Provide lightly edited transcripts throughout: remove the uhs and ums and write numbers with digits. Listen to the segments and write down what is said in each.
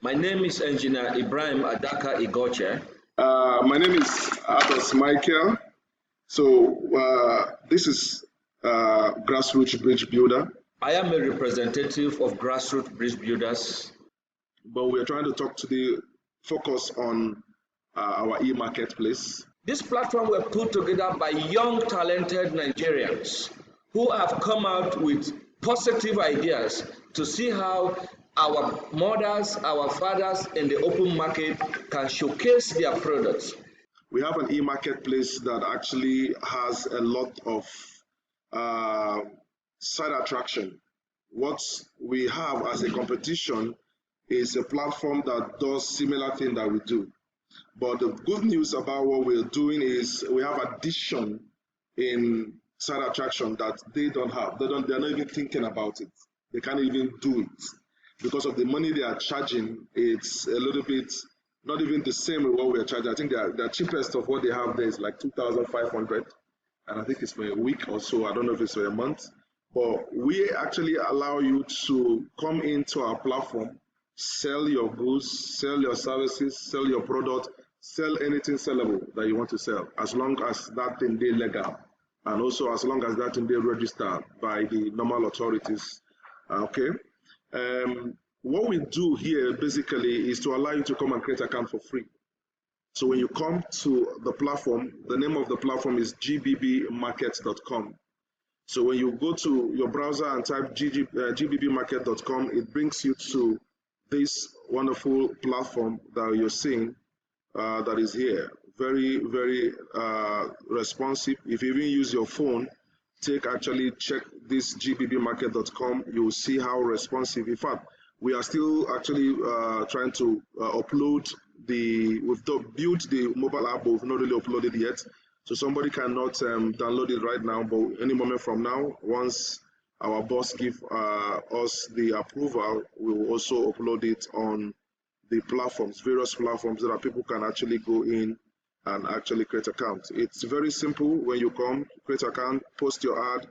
My name is Engineer Ibrahim Adaka Igoche. My name is Atos Michael. So this is Grassroots Bridge Builder. I am a representative of Grassroots Bridge Builders. But we are trying to talk today, focus on our e-marketplace. This platform was put together by young, talented Nigerians who have come out with positive ideas to see how our mothers, our fathers in the open market can showcase their products. We have an e-marketplace that actually has a lot of side attraction. What we have as a competition is a platform that does similar thing that we do. But the good news about what we're doing is we have addition in side attraction that they don't have. They're not even thinking about it. They can't even do it. Because of the money they are charging, it's a little bit not even the same with what we're charging. I think the cheapest of what they have there is like 2,500, and I think it's for a week or so. I don't know if it's for a month. But we actually allow you to come into our platform, sell your goods, sell your services, sell your product, sell anything sellable that you want to sell, as long as that thing is legal, and also as long as that thing is registered by the normal authorities. Okay. What we do here basically is to allow you to come and create an account for free. So when you come to the platform, the name of the platform is gbbmarket.com. So when you go to your browser and type gbbmarket.com, it brings you to this wonderful platform that you're seeing that is here. Very, very responsive. If you even use your phone, check this gbbmarket.com. You will see how responsive. In fact, we are still actually trying to upload we've built the mobile app, but we've not really uploaded it yet. So somebody cannot download it right now, but any moment from now, once our boss gives us the approval, we will also upload it on the platforms, various platforms, so that people can actually go in and actually create an account. It's very simple. When you come, create an account, post your ad,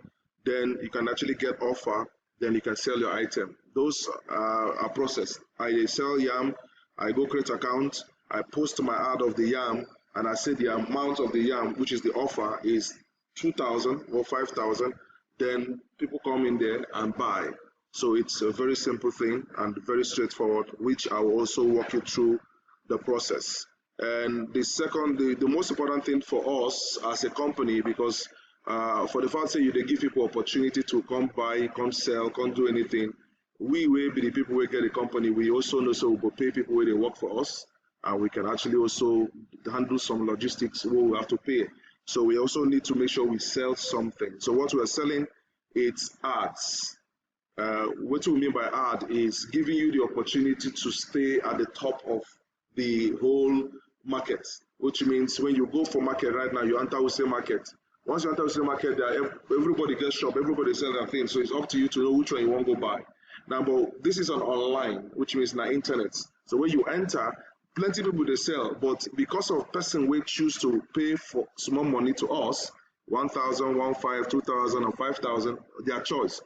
then you can actually get offer, then you can sell your item. Those are processed. I sell yam, I go create an account, I post my ad of the yam, and I say the amount of the yam, which is the offer, is 2,000 or 5,000. Then people come in there and buy. So it's a very simple thing and very straightforward, which I will also walk you through the process. And the most important thing for us as a company, because for the fact that they give people opportunity to come buy, come sell, come do anything, we will be the people who get the company. We also know, so we will pay people where they work for us, and we can actually also handle some logistics where we have to pay. So we also need to make sure we sell something. So what we're selling, it's ads. What we mean by ad is giving you the opportunity to stay at the top of the whole market, which means when you go for market right now, you enter wholesale market. Once you enter wholesale market, everybody gets shop, everybody sells their thing. So it's up to you to know which one you want to go buy. Now, but this is on online, which means na internet. So when you enter, plenty of people they sell, but because of person we choose to pay for small money to us, 1,000, 1,500, 2,000, or 5,000, their choice.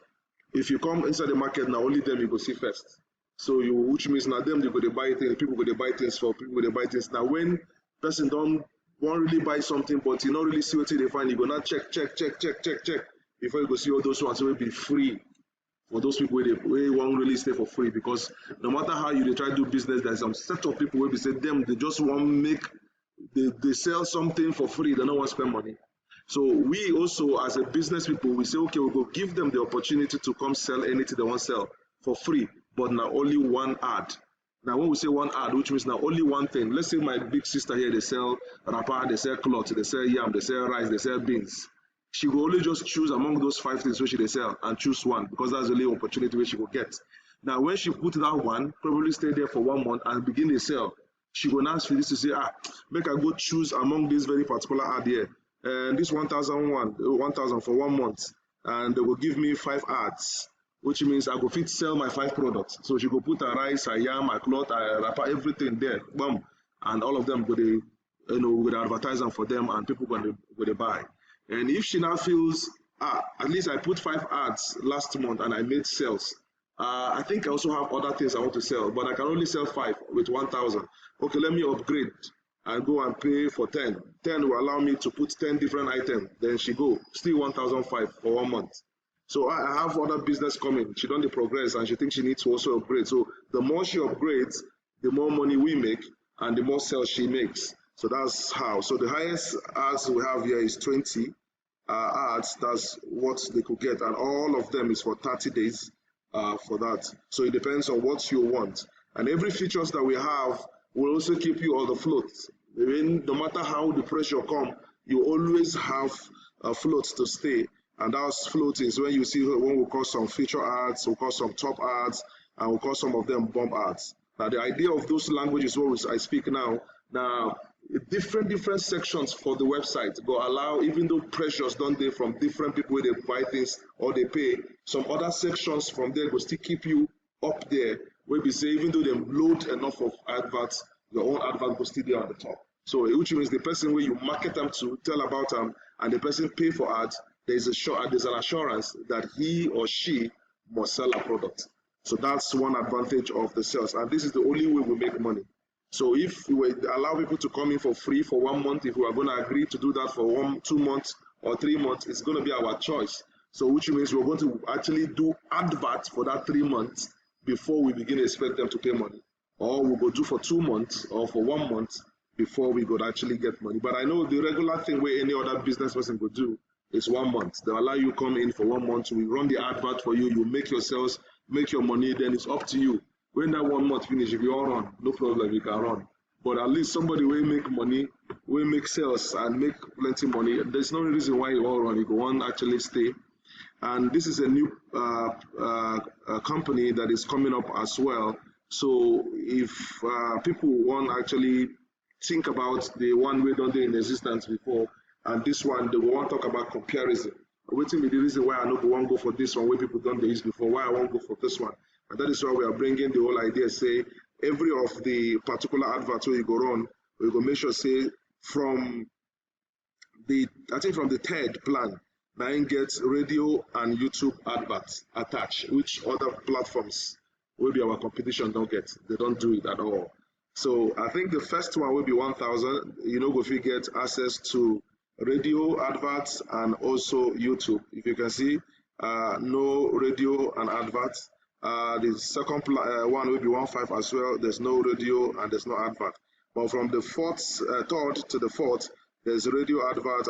If you come inside the market now, only them you go see first. So which means now them they go to buy things, people go to buy things for, people go to buy things. Now when person don't want really buy something, but you not really see what they find, you go now check before you go see all those ones will be free. For those people they won't really stay for free, because no matter how you try to do business, there's some set of people where we say them they just want to make they sell something for free, they don't want to spend money. So we also as a business people, we say okay, we'll go give them the opportunity to come sell anything they want to sell for free, but now only one ad. Now when we say one ad, which means now only one thing. Let's say my big sister here, they sell wrapper, they sell cloth, they sell yam, they sell rice, they sell beans. She will only just choose among those 5 things which they sell and choose one, because that's the only opportunity where she will get. Now when she put that one, probably stay there for 1 month and begin to sell, she will ask for this to say, make I go choose among this very particular ad here. And this 1,000 for 1 month, and they will give me 5 ads, which means I go fit sell my 5 products. So she go put her rice, her yam, her cloth, her wrapper, everything there, boom, and all of them go to advertise them for them, and people go to buy. And if she now feels, at least I put 5 ads last month and I made sales, I think I also have other things I want to sell, but I can only sell 5 with 1,000. Okay, let me upgrade and go and pay for 10. 10 will allow me to put 10 different items. Then she go, still 1,005 for 1 month. So I have other business coming. She done the progress and she thinks she needs to also upgrade. So the more she upgrades, the more money we make and the more sales she makes. So that's how. So the highest ads we have here is 20 ads. That's what they could get, and all of them is for 30 days for that. So it depends on what you want. And every features that we have will also keep you on the float. I mean, no matter how the pressure come, you always have a float to stay. And that float is when you see when we call some feature ads, we call some top ads, and we call some of them bomb ads. Now the idea of those languages what I speak now, different sections for the website go allow, even though pressures don't dey from different people where they buy things or they pay, some other sections from there will still keep you up there, where we say even though they load enough of adverts, your own advert will still be on the top. So which means the person where you market them to, tell about them, and the person pay for ads, there's an assurance that he or she must sell a product. So that's one advantage of the sales, and this is the only way we make money. So if we allow people to come in for free for 1 month, if we are going to agree to do that for 1, 2 months or 3 months, it's going to be our choice. So which means we're going to actually do adverts for that 3 months before we begin to expect them to pay money. Or we'll go do for 2 months or for 1 month before we could actually get money. But I know the regular thing where any other business person could do is 1 month. They'll allow you come in for 1 month, we run the advert for you, you make your sales, make your money, then it's up to you. When that 1 month finish, if you all run, no problem, you can run. But at least somebody will make money, will make sales and make plenty money. There's no reason why you all run. You go on actually stay. And this is a new company that is coming up as well. So if people want actually think about the one we don't do in existence before, and this one, they want to talk about comparison. Waiting be the reason why I know want to go for this one where people don't do this before, why I won't go for this one. And that is why we are bringing the whole idea, say, every of the particular adverts where you go on, we go make sure, say, from the, I think from the third plan, now you get radio and YouTube adverts attached, which other platforms will be our competition don't get. They don't do it at all. So I think the first one will be 1,000. You know, if you get access to radio adverts and also YouTube. If you can see, no radio and adverts. The second one will be 1,500 as well. There's no radio and there's no advert. But from the third to the fourth, there's radio advert,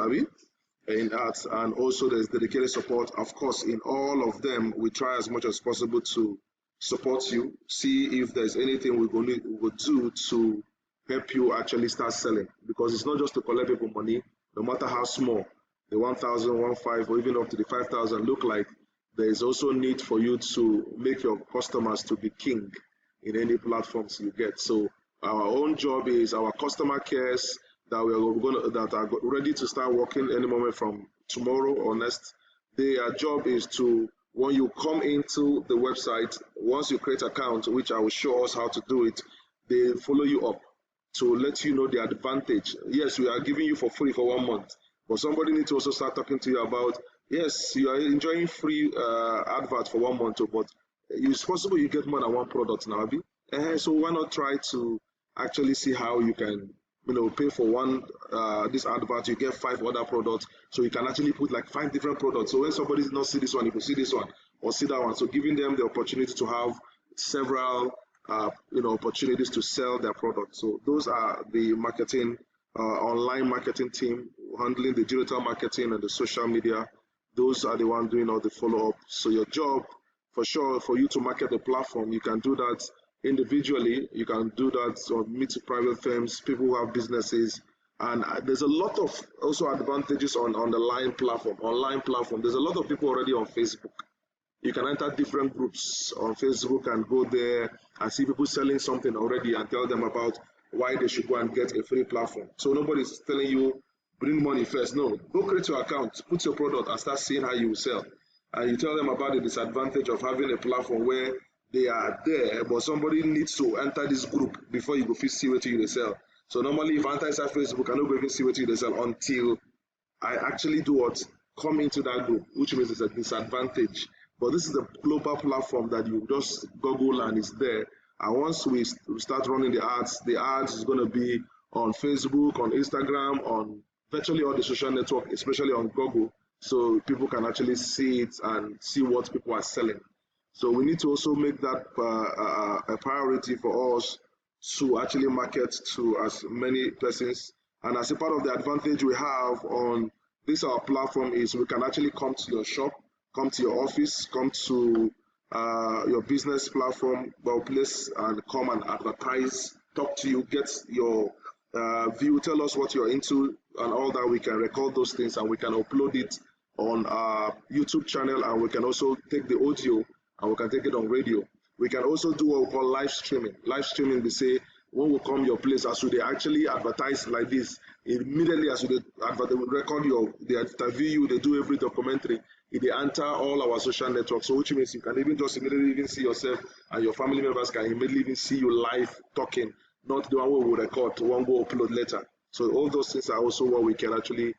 in ads, and also there's dedicated support. Of course, in all of them, we try as much as possible to support you, see if there's anything we will do to help you actually start selling. Because it's not just to collect people money, no matter how small, the 1,000, 1,500, or even up to the 5,000 look like, there is also need for you to make your customers to be king in any platforms you get. So our own job is our customer cares that are ready to start working any moment from tomorrow or next. Their job is to, when you come into the website, once you create an account, which I will show us how to do it, they follow you up to let you know the advantage. Yes, we are giving you for free for 1 month, but somebody needs to also start talking to you about, yes, you are enjoying free advert for 1 month, but it's possible you get more than one product now, so why not try to actually see how you can, pay for one this advert, you get 5 other products, so you can actually put like 5 different products. So when somebody does not see this one, you can see this one or see that one. So giving them the opportunity to have several opportunities to sell their product. So those are the marketing, online marketing team handling the digital marketing and the social media. Those are the ones doing all the follow-up. So your job, for sure, for you to market the platform, you can do that individually. You can do that or meet private firms, people who have businesses. And there's a lot of also advantages on the online platform. There's a lot of people already on Facebook. You can enter different groups on Facebook and go there and see people selling something already and tell them about why they should go and get a free platform. So nobody's telling you, bring money first. No, go create your account, put your product and start seeing how you sell. And you tell them about the disadvantage of having a platform where they are there, but somebody needs to enter this group before you go see what you sell. So normally if I enter inside Facebook, I don't go even see what you sell until I actually do what? Come into that group, which means it's a disadvantage. But this is a global platform that you just Google and it's there. And once we start running the ads is going to be on Facebook, on Instagram, on virtually all the social network, especially on Google, so people can actually see it and see what people are selling. So we need to also make that a priority for us to actually market to as many persons. And as a part of the advantage we have on this our platform is we can actually come to your shop, come to your office, come to your business platform or place and come and advertise, talk to you, get your view, tell us what you're into and all that. We can record those things and we can upload it on our YouTube channel, and we can also take the audio and we can take it on radio. We can also do what we call live streaming. Live streaming, they say, when we come your place, as they actually advertise like this, immediately as they record they interview you, they do every documentary, they enter all our social networks. So which means you can even just immediately even see yourself and your family members can immediately even see you live talking, not the one we will record, one go upload later. So all those things are also what we can actually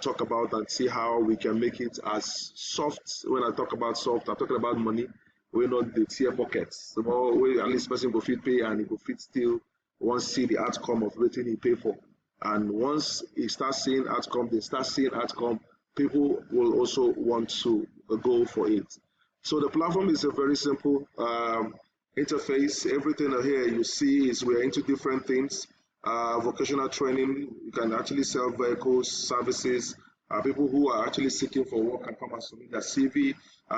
talk about and see how we can make it as soft. When I talk about soft, I'm talking about money. We're not the tier pockets. The more we at least person go fit pay and he go fit still once see the outcome of everything he pay for. And once he starts seeing outcome, they start seeing outcome, people will also want to go for it. So the platform is a very simple interface. Everything here you see is we're into different things. Vocational training, you can actually sell vehicles, services. People who are actually seeking for work can come and submit their CV.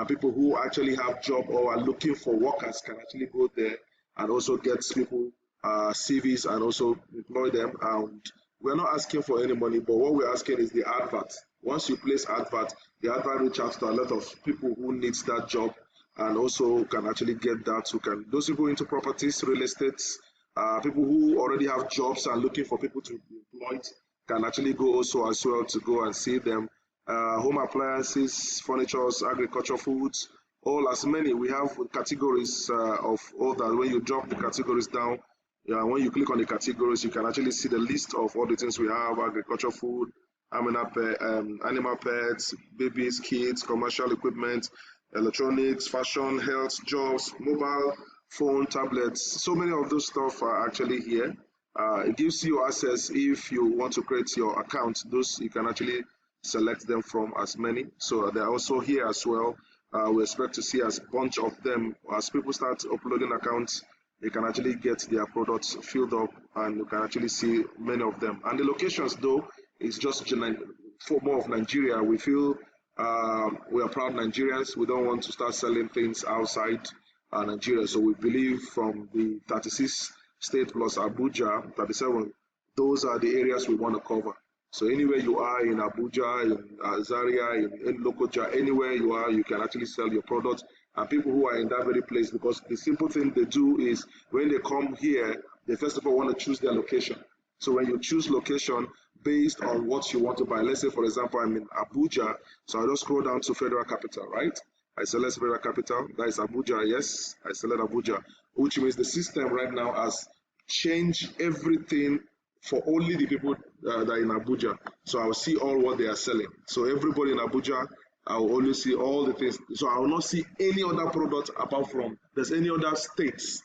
People who actually have job or are looking for workers can actually go there and also get people CVs and also employ them. And we're not asking for any money, but what we're asking is the advert. Once you place advert, the advert reach out to a lot of people who needs that job and also can actually get that. So can those people into properties, real estate, people who already have jobs and looking for people to be employed can actually go also as well to go and see them. Home appliances, furniture, agriculture, foods, all as many. We have categories of all that. When you drop the categories down, when you click on the categories, you can actually see the list of all the things we have: agriculture, food, animal pets, babies, kids, commercial equipment, electronics, fashion, health, jobs, mobile phone, tablets. So many of those stuff are actually here. It gives you access if you want to create your account. Those you can actually select them from as many. So they're also here as well. We expect to see as a bunch of them as people start uploading accounts. You can actually get their products filled up and you can actually see many of them. And the locations though is just for more of Nigeria. We feel we are proud Nigerians. We don't want to start selling things outside Nigeria. So we believe from the 36 state plus Abuja, 37, those are the areas we want to cover. So anywhere you are in Abuja, in Zaria, in Lokoja, anywhere you are, you can actually sell your product. And people who are in that very place, because the simple thing they do is when they come here, they first of all want to choose their location. So when you choose location based on what you want to buy, let's say for example, I'm in Abuja, so I just scroll down to Federal Capital, right? I select Federal Capital, that is Abuja, yes, I select Abuja, which means the system right now has changed everything for only the people that are in Abuja. So I'll see all what they are selling. So everybody in Abuja, I will only see all the things. So I will not see any other product apart from there's any other states.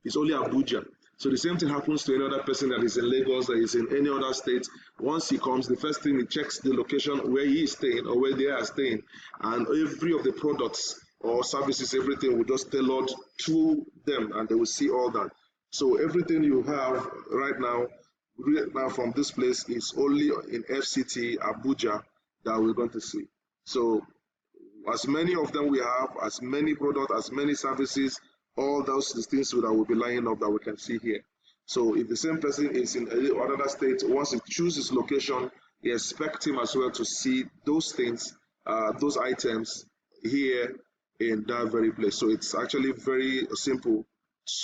It's only Abuja. So the same thing happens to any other person that is in Lagos, that is in any other state. Once he comes, the first thing he checks the location where he is staying or where they are staying, and every of the products or services, everything will just tailored to them, and they will see all that. So everything you have right now from this place is only in FCT Abuja that we're going to see. So as many of them we have, as many products, as many services, all those things that will be lining up that we can see here. So if the same person is in another state, once he chooses location, we expect him as well to see those things, those items here in that very place. So it's actually very simple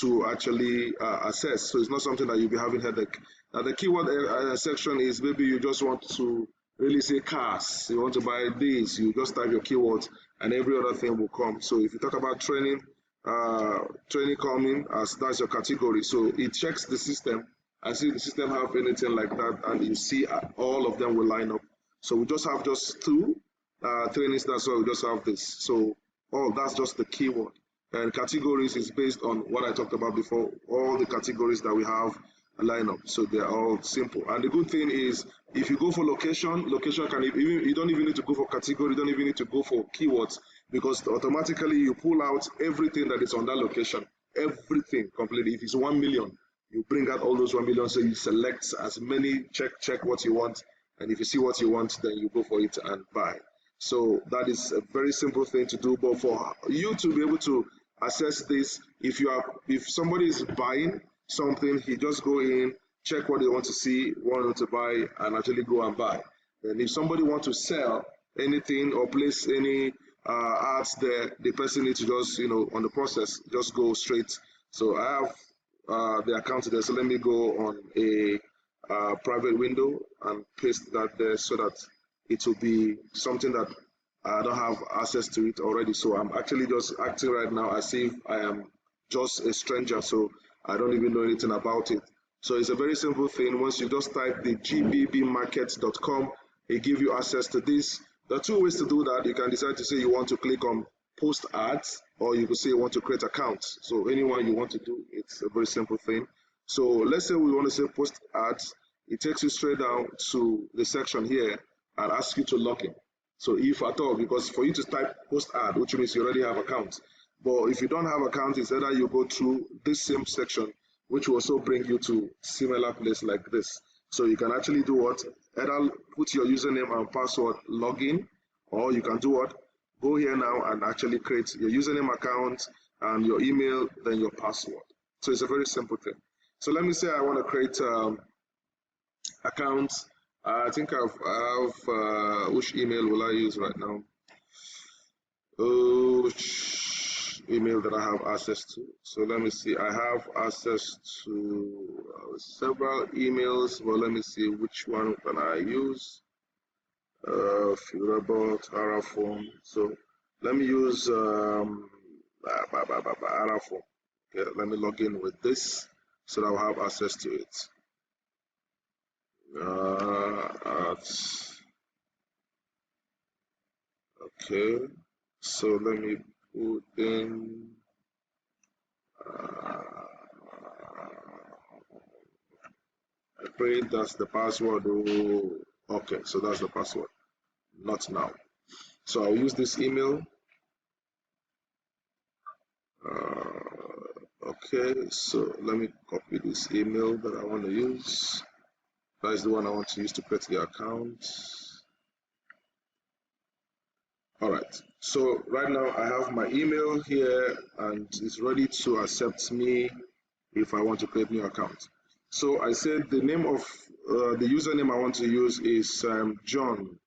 to actually assess. So it's not something that you'll be having headache. Now the keyword section is maybe you just want to really say cars, you want to buy this, you just type your keywords and every other thing will come. So if you talk about training, training coming as that's your category. So it checks the system and see if the system have anything like that, and you see all of them will line up. So we just have just two trainings, that's why we just have this. So all. That's just the keyword. And categories is based on what I talked about before, all the categories that we have line up. So they're all simple. And the good thing is, if you go for location can even, you don't even need to go for category, you don't even need to go for keywords, because automatically you pull out everything that is on that location, everything completely. If it's 1 million, you bring out all those 1 million, so you select as many, check what you want, and if you see what you want, then you go for it and buy. So that is a very simple thing to do. But for you to be able to access this, if somebody is buying something, he just go in, check what they want to see, want to buy, and actually go and buy. And if somebody wants to sell anything or place any ads there, the person needs to just, on the process, just go straight. So I have the account there. So let me go on a private window and paste that there so that it will be something that I don't have access to it already. So I'm actually just acting right now as if I am just a stranger. So I don't even know anything about it. So it's a very simple thing. Once you just type the gbbmarket.com, it gives you access to this. There are two ways to do that. You can decide to say you want to click on post ads, or you could say you want to create accounts. So anyone you want to do, it's a very simple thing. So let's say we want to say post ads. It takes you straight down to the section here and asks you to log in. So if at all, because for you to type post ad, which means you already have account. But if you don't have account, it's either you go through this same section, which will also bring you to similar place like this. So you can actually do what? Either put your username and password, log in, or you can do what? Go here now and actually create your username account and your email, then your password. So it's a very simple thing. So let me say I want to create accounts. I think I have which email will I use right now? Which email that I have access to? So let me see. I have access to several emails. Well, let me see which one can I use. Furabot, Araphone. So let me use Araphone. Okay, let me log in with this so that I'll have access to it. Okay, so let me put in I pray that's the password. Oh, okay, so that's the password. Not now. So I'll use this email. Okay, so let me copy this email that I want to use. That is the one I want to use to create the account. All right, so right now I have my email here and it's ready to accept me if I want to create new account. So I said the name of the username I want to use is John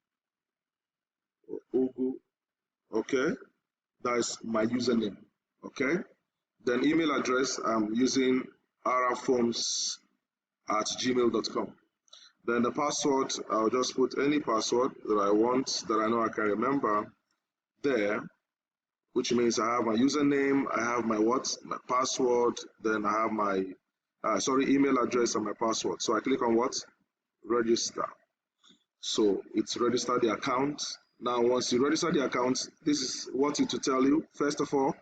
Ugu. Okay, that's my username. Okay, then email address I'm using araforms@gmail.com. Then the password, I'll just put any password that I want, that I know I can remember there, which means I have my username, I have my my password, then I have my, email address and my password. So I click on what? Register. So it's registered the account. Now, once you register the account, this is what it will tell you. First of all,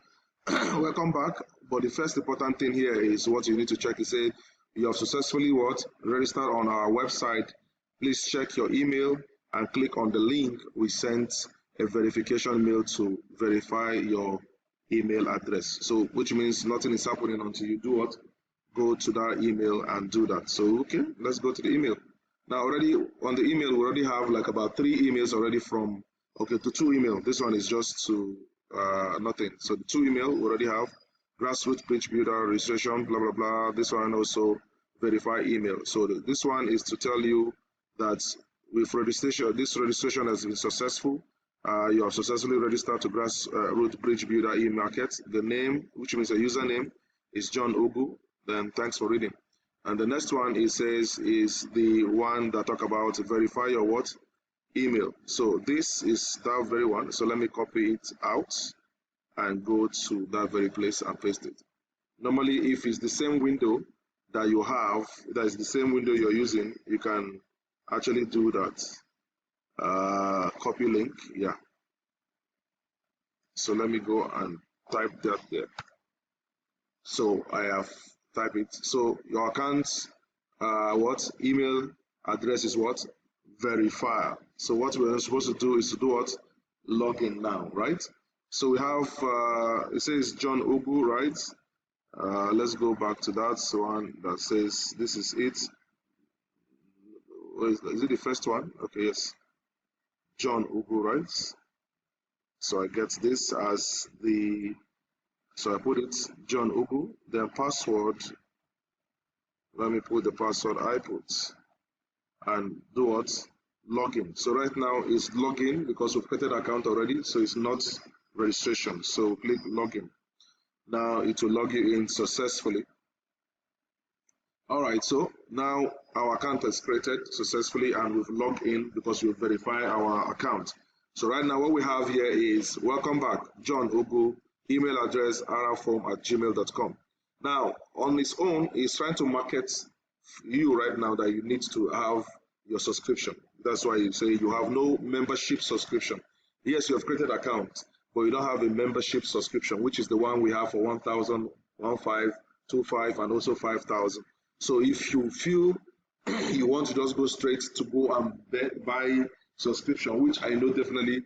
welcome back. But the first important thing here is what you need to check. Is say you have successfully registered on our website. Please check your email and click on the link we sent a verification mail to verify your email address. So which means nothing is happening until you do what? Go to that email and do that. So okay, let's go to the email. Now already on the email we already have like about 3 emails already from to 2 emails. This one is just to nothing. So the 2 email we already have grassroots bridge builder registration, blah blah blah. This one also verify email. So this one is to tell you that with registration, this registration has been successful. You have successfully registered to grassroots bridge builder e-market. The name, which means a username, is John Ugu. Then thanks for reading. And the next one it says is the one that talk about verify your email. So this is that very one. So let me copy it out and go to that very place and paste it. Normally, if it's the same window that you have, that is the same window you're using, you can actually do that. Copy link, yeah. So let me go and type that there. So I have typed it. So your account, what email address is what? Verifier. So what we're supposed to do is to do what? Login now, right? So we have, it says John Ugu, right? Let's go back to that one that says this is it. Is it the first one? Okay, yes. John Ugu, right? So I get this as the, so I put it John Ugu, then password. Let me put the password I put and do what? Login. So right now it's login because we've created an account already, so it's not registration. So click login. Now it will log you in successfully. Alright, so now our account is created successfully and we've logged in because we've verified our account. So right now what we have here is welcome back, John Ugu, email address rform@gmail.com. Now on its own, it's trying to market you right now that you need to have your subscription. That's why you say you have no membership subscription. Yes, you have created an account, but you don't have a membership subscription, which is the one we have for 1,000, 1,500, 2,500, and also 5,000. So if you feel you want to just go straight to go and buy subscription, which I know definitely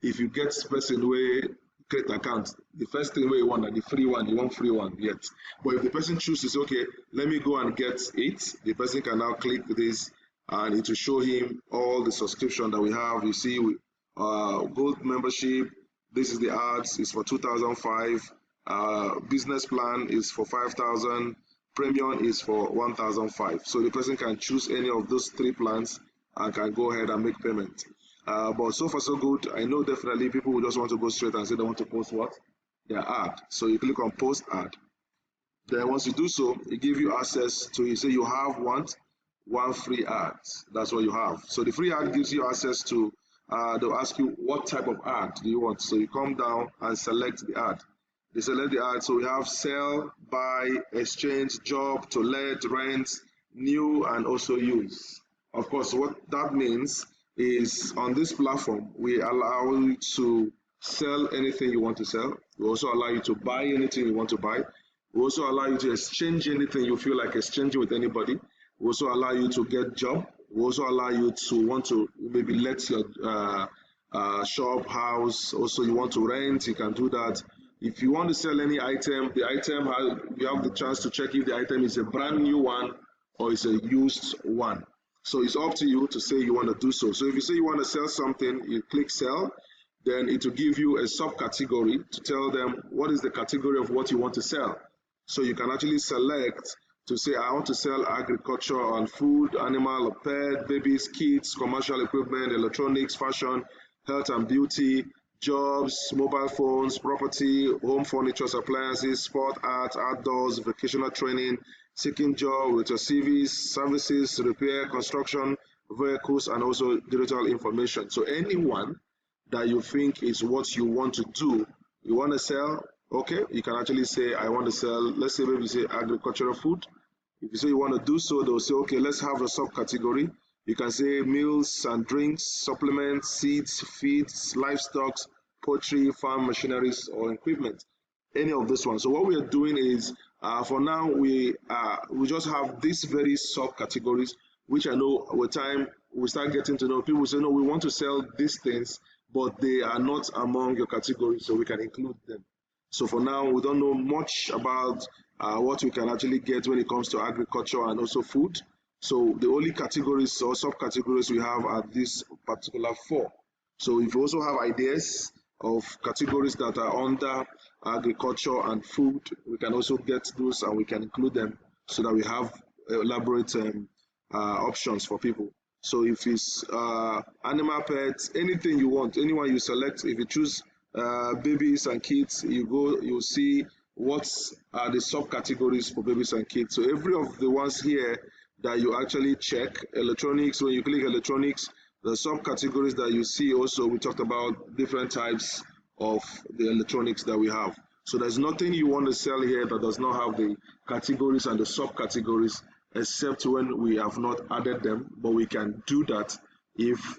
if you get person way create account, the first thing where you want the free one, you want free one yet. But if the person chooses, okay, let me go and get it, the person can now click this and it will show him all the subscription that we have. You see, gold membership, this is the ads, it's for 2005, business plan is for 5,000, premium is for 1,005. So the person can choose any of those three plans and can go ahead and make payment. But so far so good. I know definitely people will just want to go straight and say they want to post what? Their ad. So you click on post ad. Then once you do so, it gives you access to, you say you have one free ad. That's what you have. So the free ad gives you access to, they'll ask you what type of ad do you want. So you come down and select the ad. They select the ad. So we have sell, buy, exchange, job, to let, rent, new, and also use. Of course, what that means is on this platform, we allow you to sell anything you want to sell. We also allow you to buy anything you want to buy. We also allow you to exchange anything you feel like exchanging with anybody. We also allow you to get job. We also allow you to want to maybe let your shop, house, also you want to rent, you can do that. If you want to sell any item, the item, you have the chance to check if the item is a brand new one or it's a used one. So it's up to you to say you want to do so. So if you say you want to sell something, you click sell, then it will give you a subcategory to tell them what is the category of what you want to sell. So you can actually select to say I want to sell agriculture and food, animal, pet, babies, kids, commercial equipment, electronics, fashion, health and beauty, jobs, mobile phones, property, home furniture, appliances, sport, art, outdoors, vocational training, seeking job with your CVs, services, repair, construction, vehicles, and also digital information. So anyone that you think is what you want to do, you want to sell, okay, you can actually say, I want to sell, let's say maybe you say agricultural food. If you say you want to do so, they'll say, okay, let's have a subcategory. You can say meals and drinks, supplements, seeds, feeds, livestock, poultry, farm machineries, or equipment. Any of this one. So what we are doing is, for now, we just have these very subcategories, which I know with time we start getting to know. People say, no, we want to sell these things, but they are not among your categories, so we can include them. So for now, we don't know much about what we can actually get when it comes to agriculture and also food. So the only categories or subcategories we have are these particular four. So if you also have ideas of categories that are under agriculture and food, we can also get those and we can include them so that we have elaborate options for people. So if it's animal pets, anything you want, anyone you select, if you choose babies and kids, you'll see what are the subcategories for babies and kids. So every of the ones here that you actually check, electronics, when you click electronics, the subcategories that you see also, we talked about different types of the electronics that we have. So there's nothing you want to sell here that does not have the categories and the subcategories, except when we have not added them, but we can do that if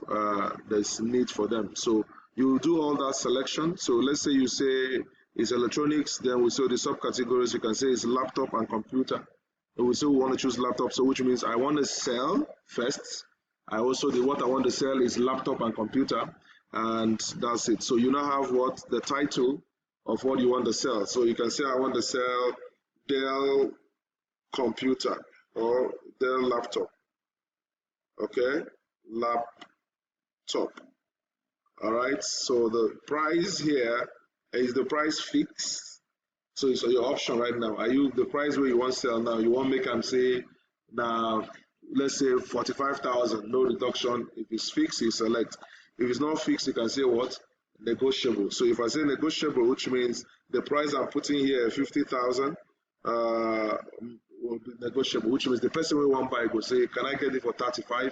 there's need for them. So You do all that selection. So let's say you say it's electronics, then we say the subcategories. You can say it's laptop and computer. And we say we want to choose laptop, so which means I want to sell first. I also what I want to sell is laptop and computer, and that's it. So you now have what the title of what you want to sell. So you can say I want to sell Dell computer or Dell laptop. Okay, laptop. All right. So the price here is the price fixed. So it's your option right now. Are you the price where you want to sell now? You want to make them say now, let's say 45,000, no reduction. If it's fixed, you select. If it's not fixed, you can say what? Negotiable. So if I say negotiable, which means the price I'm putting here, 50,000, will be negotiable, which means the person will want buy go say, can I get it for 35?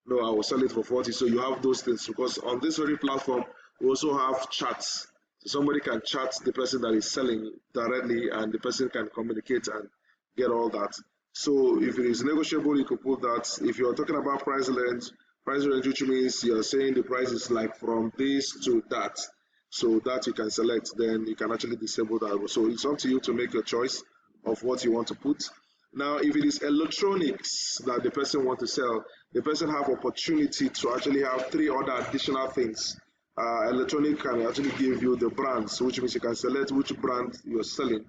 No, I will sell it for 40. So you have those things because on this very platform, we also have chats. So somebody can chat the person that is selling directly and the person can communicate and get all that. So if it is negotiable, you could put that. If you're talking about price range, which means you're saying the price is like from this to that. So that you can select, then you can actually disable that. So it's up to you to make your choice of what you want to put. Now, if it is electronics that the person wants to sell, the person have opportunity to actually have 3 other additional things. Electronic can actually give you the brands, which means you can select which brand you're selling.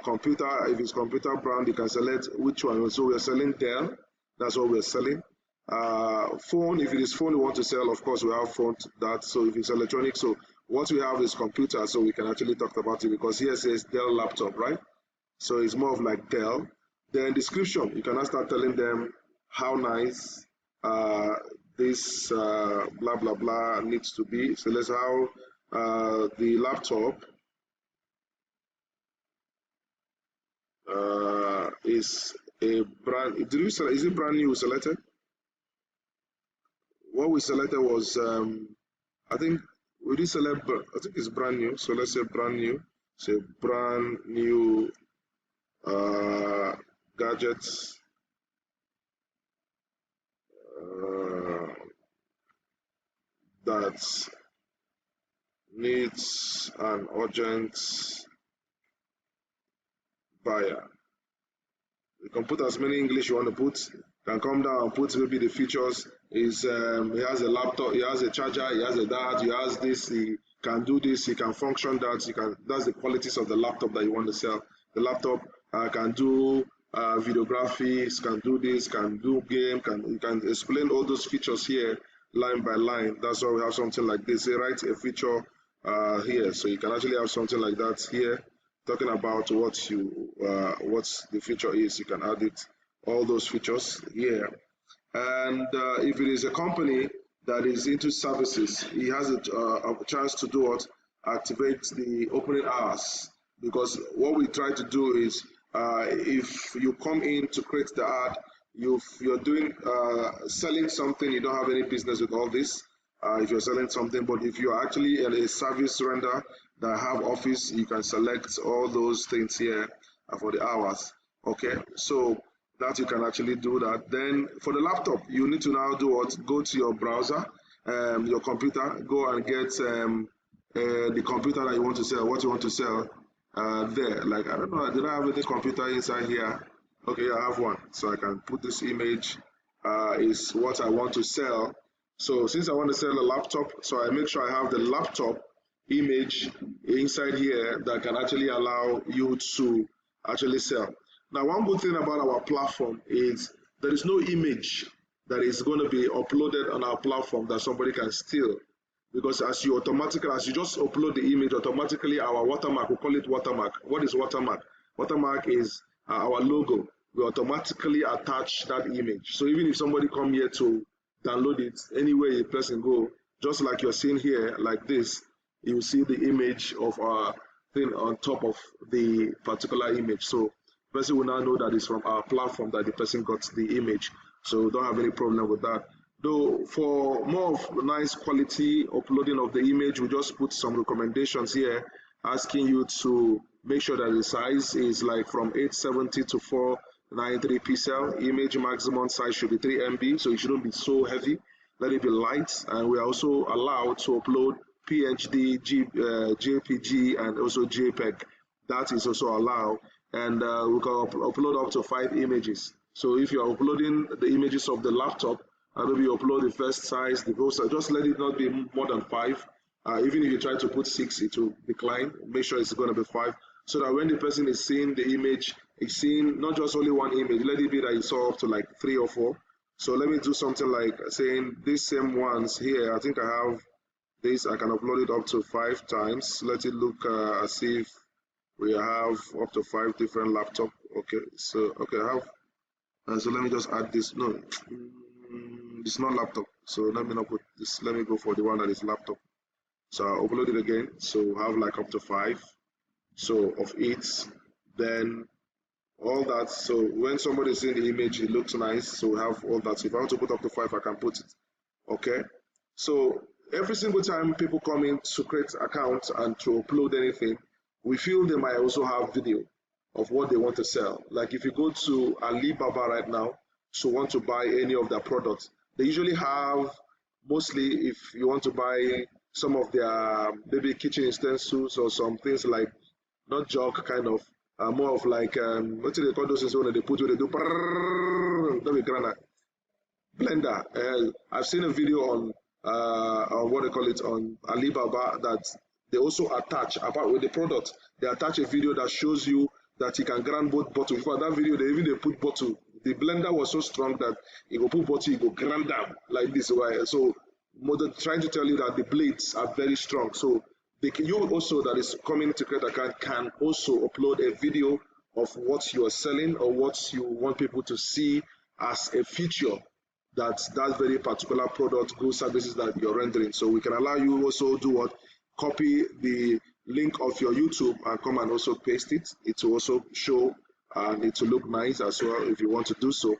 Computer, if it's computer brand, you can select which one. So we're selling Dell, that's what we're selling. Phone, if it is phone you want to sell, of course we have phone that. So if it's electronic, so what we have is computer, so we can actually talk about it because here it says Dell laptop, right? So it's more of like Dell. Then description, you can now start telling them how nice this blah blah blah needs to be. So let's how the laptop is a brand. Did you select? Is it brand new selected? What we selected was I think we did select. I think it's brand new. So let's say brand new. Say brand new gadgets. That needs an urgent buyer. You can put as many English you want to put. You can come down and put maybe the features is he has a laptop, he has a charger, he has a that, he has this, he can do this, he can function that, he can. That's the qualities of the laptop that you want to sell. The laptop can do videography, can do this, can do game, you can explain all those features here line by line. That's why we have something like this. Say write a feature here, so you can actually have something like that here, talking about what the feature is. You can add it, all those features here. And if it is a company that is into services, he has a chance to do what? Activate the opening hours. Because what we try to do is, if you come in to create the ad, you're doing selling something, you don't have any business with all this. If you're selling something, but if you're actually a service render that have office, you can select all those things here for the hours. Okay, so that you can actually do that. Then for the laptop, you need to now do what? Go to your browser, your computer, go and get the computer that you want to sell, what you want to sell there. Like, I don't know, did I have any computer inside here? Okay, I have one. So I can put this image is what I want to sell. So since I want to sell a laptop, so I make sure I have the laptop image inside here that can actually allow you to actually sell. Now, one good thing about our platform is there is no image that is going to be uploaded on our platform that somebody can steal. Because as you just upload the image, automatically our watermark, we call it watermark. What is watermark? Watermark is our logo. We automatically attach that image. So even if somebody come here to download it, anywhere a person go, just like you're seeing here, like this, you see the image of our thing on top of the particular image. So the person will now know that it's from our platform that the person got the image. So don't have any problem with that. Though for more of nice quality uploading of the image, we just put some recommendations here asking you to make sure that the size is like from 870 to 493 pixel. Image maximum size should be 3 MB, so it shouldn't be so heavy. let it be light, and we are also allowed to upload PHD, JPG, and also JPEG. That is also allowed, and we can upload up to 5 images. So if you are uploading the images of the laptop, maybe you upload the first size, the whole size, just let it not be more than 5. Even if you try to put 6, it will decline. Make sure it's going to be 5, so that when the person is seeing the image, it's seeing not just only one image. Let it be that you saw up to like 3 or 4. So let me do something like saying these same ones here. I think I have this. I can upload it up to 5 times. Let it look as if we have up to 5 different laptop. Okay, so okay, I have. So let me just add this. No, it's not laptop. So let me not put this. Let me go for the one that is laptop. So I'll upload it again. So have like up to 5. So of it, then all that. So when somebody is seeing the image, it looks nice. So we have all that. So if I want to put up to 5, I can put it. Okay. So every single time people come in to create accounts and to upload anything, we feel they might also have video of what they want to sell. Like if you go to Alibaba right now, so want to buy any of their products, they usually have, mostly if you want to buy some of their maybe kitchen utensils or some things like, not jug kind of, more of like, what do they call those things when they put, when they do, blender. I've seen a video on what they call it on Alibaba that they also attach, apart with the product, they attach a video that shows you that you can grind both bottle. For that video, they put bottle. The blender was so strong that you go put bottle, you go grind down like this. So trying to tell you that the blades are very strong. So you also that is coming to create account can also upload a video of what you are selling or what you want people to see as a feature that very particular product, goods, services that you're rendering. So we can allow you also do what? Copy the link of your YouTube and come and also paste it. It will also show and it will look nice as well if you want to do so.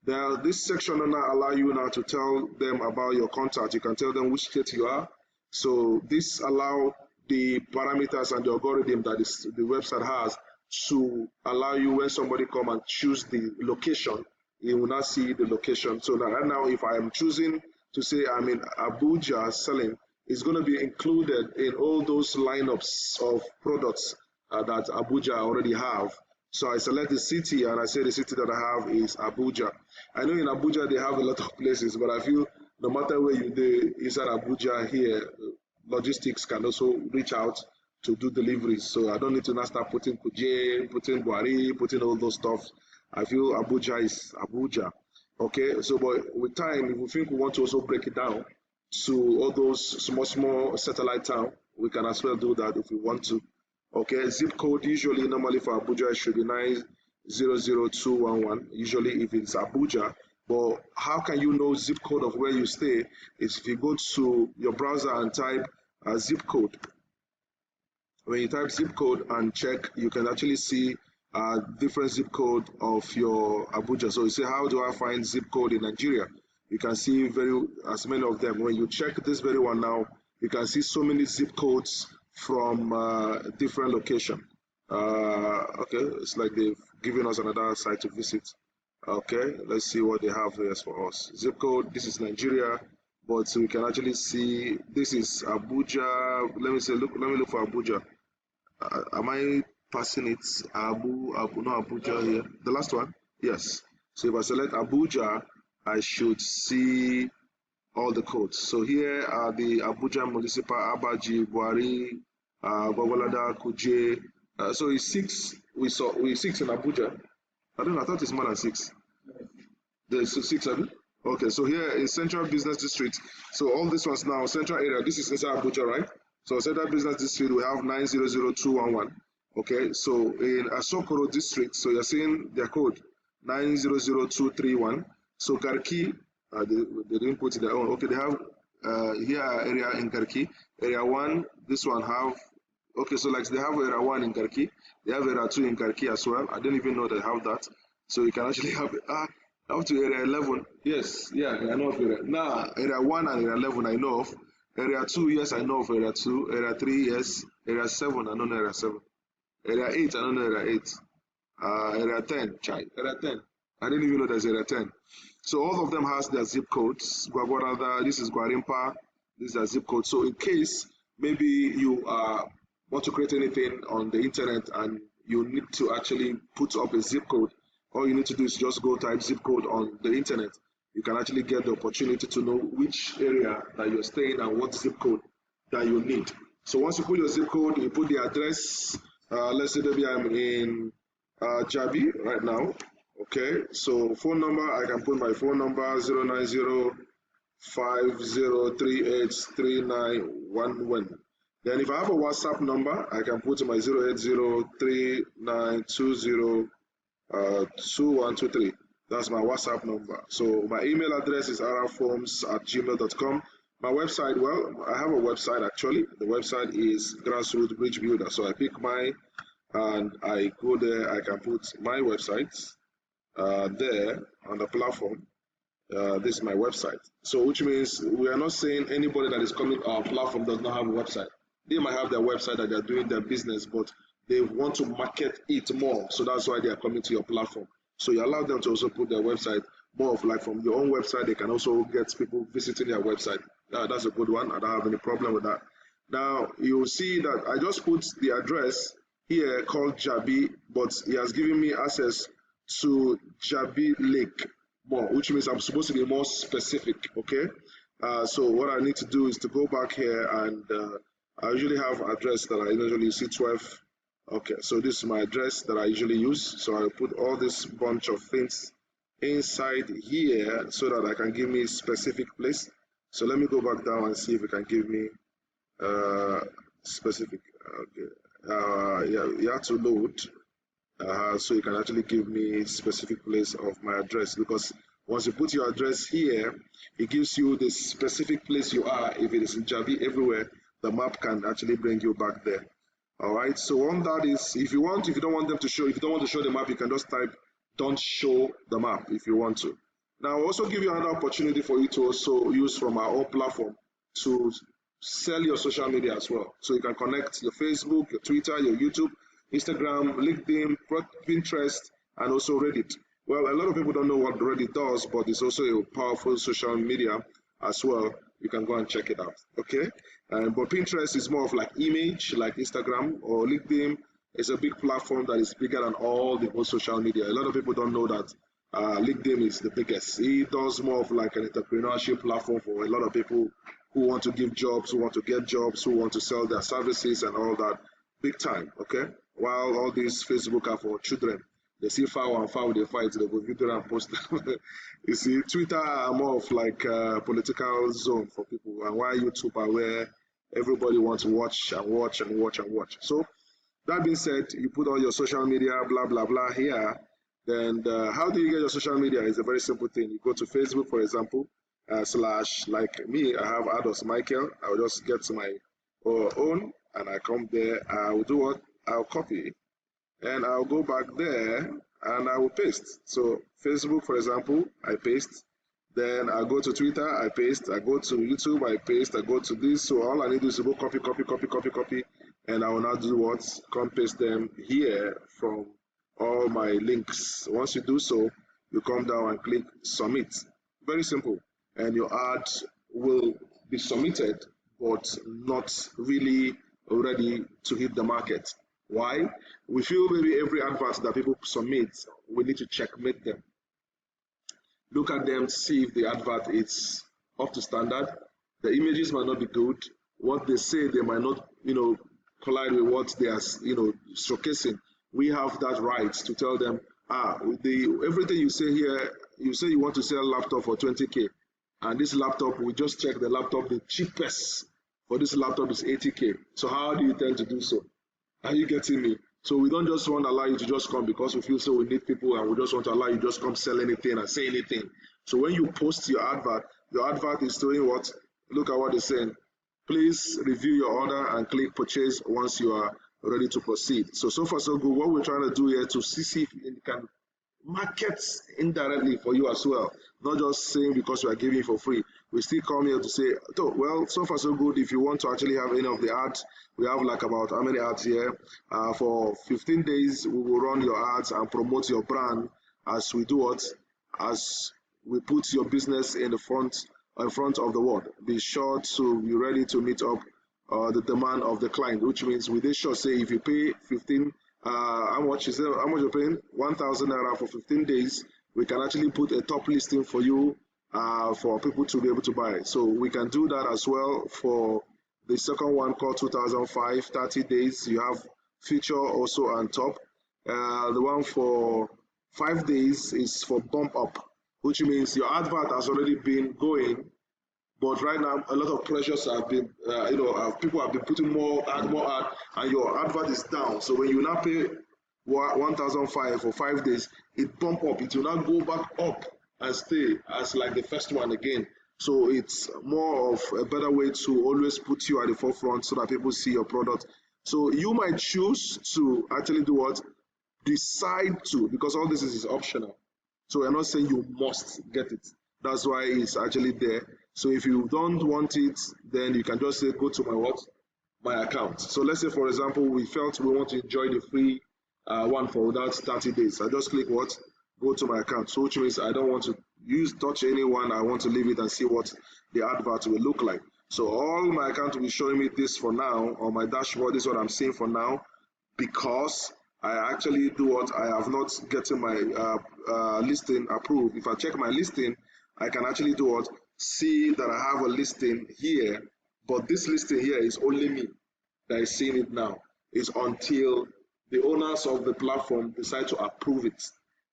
Now, this section will now allow you now to tell them about your contact. You can tell them which state you are. So this allow the parameters and the algorithm that the website has to allow you when somebody come and choose the location, you will not see the location. So right now, if I am choosing to say I'm in Abuja selling, it's going to be included in all those lineups of products that Abuja already have. So I select the city and I say the city that I have is Abuja. I know in Abuja they have a lot of places, but I feel no matter where you do inside Abuja here, logistics can also reach out to do deliveries. So I don't need to now start putting Kuje, putting Buhari, putting all those stuff. I feel Abuja is Abuja. Okay, so but with time, if we think we want to also break it down to all those small satellite town, we can as well do that if we want to. Okay, zip code usually normally for Abuja it should be 900211. Usually if it's Abuja, but how can you know zip code of where you stay? Is if you go to your browser and type zip code. When you type zip code and check, you can actually see different zip code of your Abuja. So you say, how do I find zip code in Nigeria? You can see as many of them. When you check this very one now, you can see so many zip codes from different location. Okay, it's like they've given us another site to visit. Okay, let's see what they have here for us. Zip code, this is Nigeria, but we can actually see this is Abuja. Let me look for Abuja. Am I passing it? No, Abuja here. The last one? Yes. So if I select Abuja, I should see all the codes. So here are the Abuja Municipal, Abaji, Buhari, Gwagwalada, Kuje. So it's 6. We 6 in Abuja. I don't know, I thought it's more than 6. There's 6, I mean? Okay, so here in Central Business District, so all this ones now, Central area, this is inside Abuja, right? So Central Business District, we have 900211. Okay, so in Asokoro District, so you're seeing their code, 900231. So Garki, they didn't put it their own. Okay, they have here area in Garki. Area 1, this one have, okay, so like they have area 1 in Garki. They have area 2 in Garki as well. I didn't even know they have that. So you can actually have up to area 11. Yes, yeah, I know of area. Now, area 1 and area 11 I know of. Area 2, yes, I know of area 2. Area 3, yes. Area 7, I don't know area 7. Area 8, I don't know area 8. Area 10, area 10. I didn't even know there's area 10. So all of them has their zip codes. Gwagwarada, this is Gwarimpa, this is their zip code. So in case maybe you want to create anything on the internet and you need to actually put up a zip code, all you need to do is just go type zip code on the internet. You can actually get the opportunity to know which area that you're staying and what zip code that you need. So once you put your zip code, you put the address. Let's say maybe I'm in Gbb right now. Okay, so phone number, I can put my phone number 09050383911. Then if I have a WhatsApp number, I can put my 08039202123. That's my WhatsApp number. So my email address is rforms@gmail.com. My website, well, I have a website actually. The website is Grassroots Bridge Builder. So I pick mine and I go there. I can put my website there on the platform. This is my website. So which means we are not saying anybody that is coming to our platform does not have a website. They might have their website that they are doing their business, but they want to market it more. So that's why they are coming to your platform. So you allow them to also put their website more of like from your own website. They can also get people visiting their website. That's a good one. I don't have any problem with that. Now you will see that I just put the address here called Gbb, but he has given me access to Gbb Lake more, which means I'm supposed to be more specific. Okay, so what I need to do is to go back here and I usually have address that I usually see 12. Okay, so this is my address that I usually use. So I put all this bunch of things inside here so that I can give me a specific place. So let me go back down and see if it can give me specific. Okay, yeah, you have to load. So you can actually give me a specific place of my address, because once you put your address here, it gives you the specific place you are. If it is in Gbb everywhere, the map can actually bring you back there. All right, so on that is, if you don't want them to show, if you don't want to show the map, you can just type don't show the map if you want to. Now I'll also give you another opportunity for you to also use from our own platform to sell your social media as well. So you can connect your Facebook, your Twitter, your YouTube, Instagram, LinkedIn, Pinterest, and also Reddit. Well, a lot of people don't know what Reddit does, but it's also a powerful social media as well. You can go and check it out. Okay, but Pinterest is more of like image, like Instagram or LinkedIn. It's a big platform that is bigger than all the whole social media. A lot of people don't know that LinkedIn is the biggest. It does more of like an entrepreneurship platform for a lot of people who want to give jobs, who want to get jobs, who want to sell their services and all that. Big time, okay? While all these Facebook are for children. They see foul and foul, they fight, they go video and post. You see, Twitter are more of like a political zone for people, and while YouTube are where everybody wants to watch and watch and watch and watch. So that being said, you put all your social media, blah, blah, blah here. Then how do you get your social media? It's a very simple thing. You go to Facebook, for example, / like me, I have Ados Michael. I'll just get to my own and I come there. I will do what? I'll copy and I'll go back there and I will paste. So Facebook, for example, I paste. Then I go to Twitter, I paste. I go to YouTube, I paste. I go to this. So all I need to do is to go copy, copy, copy, copy, copy. And I will now do what? Come paste them here from all my links. Once you do so, you come down and click submit. Very simple. And your ad will be submitted, but not really ready to hit the market. Why? We feel maybe every advert that people submit, we need to checkmate them. Look at them, see if the advert is up to standard. The images might not be good. What they say, they might not, collide with what they are, showcasing. We have that right to tell them, everything you say here, you say you want to sell a laptop for 20K, and this laptop, we just check the laptop, the cheapest for this laptop is 80K. So how do you tend to do so? Are you getting me? So we don't just want to allow you to just come because we feel so we need people, and we just want to allow you to just come sell anything and say anything. So when you post your advert is doing what? Look at what it's saying. Please review your order and click purchase once you are ready to proceed. So far so good. What we're trying to do here to see if it can market indirectly for you as well, not just saying because we are giving it for free. We still come here to say, well, so far so good. If you want to actually have any of the ads, we have like about how many ads here? For 15 days, we will run your ads and promote your brand as we do what? As we put your business in front of the world. Be sure to be ready to meet up the demand of the client, which means we did sure say if you pay 15, how much you're paying? 1,000 naira for 15 days. We can actually put a top listing for you for people to be able to buy. So we can do that as well for the second one called 2005, 30 days. You have feature also on top. The one for 5 days is for bump up, which means your advert has already been going, but right now a lot of pressures have been, people have been putting more ad, and your advert is down. So when you now pay 1,005 for 5 days, it bump up. It will not go back up and stay as like the first one again. So it's more of a better way to always put you at the forefront so that people see your product. So you might choose to actually do what? Decide to, because all this is optional. So we're not saying you must get it. That's why it's actually there. So if you don't want it, then you can just say go to my what? My account. So let's say, for example, we felt we want to enjoy the free one for without 30 days. I just click what? Go to my account. So which means I don't want to touch anyone. I want to leave it and see what the advert will look like. So all my account will be showing me this for now on my dashboard. This is what I'm seeing for now, because I actually do what? I have not gotten my listing approved. If I check my listing, I can actually do what? See that I have a listing here, but this listing here is only me that is seeing it now. It's until the owners of the platform decide to approve it.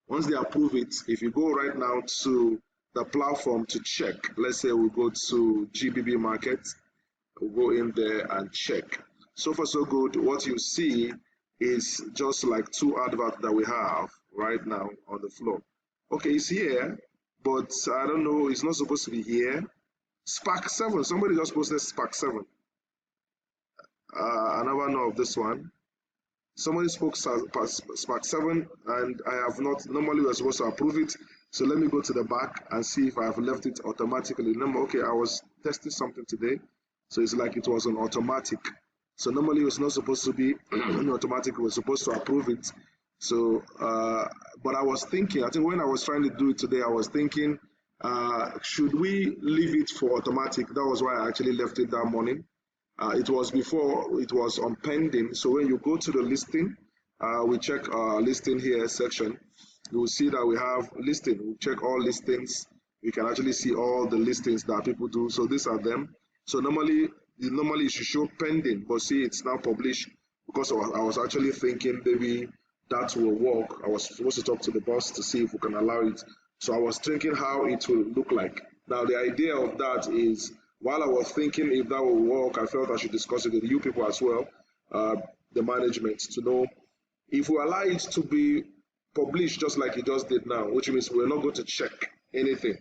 Once they approve it, if you go right now to the platform to check, let's say we go to Gbb Market, we'll go in there and check. So far so good. What you see is just like 2 adverts that we have right now on the floor. Okay, it's here, but I don't know, it's not supposed to be here. Spark 7, somebody just posted Spark 7. I never know of this one. Somebody spoke Spark 7, and I have not. Normally we're supposed to approve it. So let me go to the back and see if I have left it automatically. Okay, I was testing something today, so it's like it was on automatic. So normally it's not supposed to be automatic. We're supposed to approve it. So, but I was thinking, I think when I was trying to do it today, I was thinking, should we leave it for automatic? That was why I actually left it that morning. It was before, it was on pending. So when you go to the listing, we check listing here section, you will see that we have listing. We check all listings. We can actually see all the listings that people do. So these are them. So normally it should show pending, but see it's now published, because I was actually thinking maybe that will work. I was supposed to talk to the boss to see if we can allow it. So I was thinking how it will look like. Now the idea of that is, while I was thinking if that will work, I felt I should discuss it with you people as well, the management, to know if we allow it to be published just like it just did now, which means we're not going to check anything.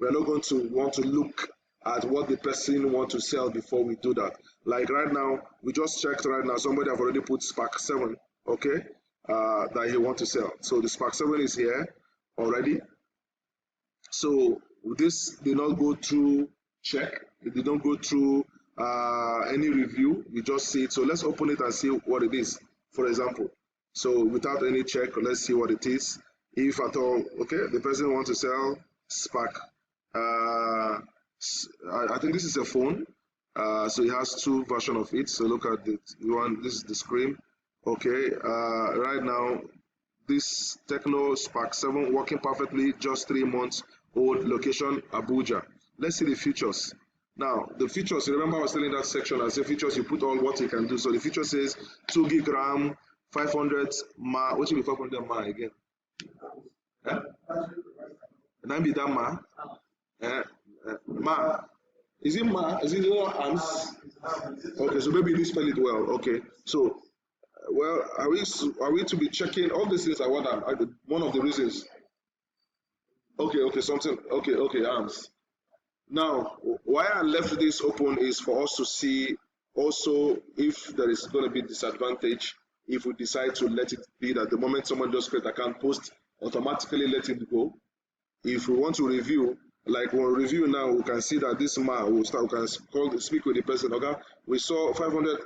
We're not going to want to look at what the person wants to sell before we do that. Like right now, we just checked right now, somebody have already put Spark 7, okay, that he wants to sell. So the Spark 7 is here already. So this did not go through check. It did not go through any review. You just see it. So let's open it and see what it is, for example. So without any check, let's see what it is. If at all, okay, the person wants to sell Spark. I think this is a phone. So it has 2 versions of it. So look at the one, this is the screen. Okay, right now, this Techno Spark 7 working perfectly, just 3 months old, location Abuja. Let's see the features. Now, the features, remember I was telling that section, I said features, you put all what you can do. So the feature says 2 gig RAM, 500 MA. What should be 500 MA again? Eh? That be that MA? MA. Is it MA? Is it AMS? Okay, so maybe you didn't spell it well. Okay, so, well, are we to be checking all these things? One of the reasons. Okay, something. Okay, AMS. Now, why I left this open is for us to see also if there is going to be disadvantage if we decide to let it be that the moment someone just create account post, automatically let it go. If we want to review, like we'll review now, we can see that this MA, we can speak with the person. Okay, we saw 500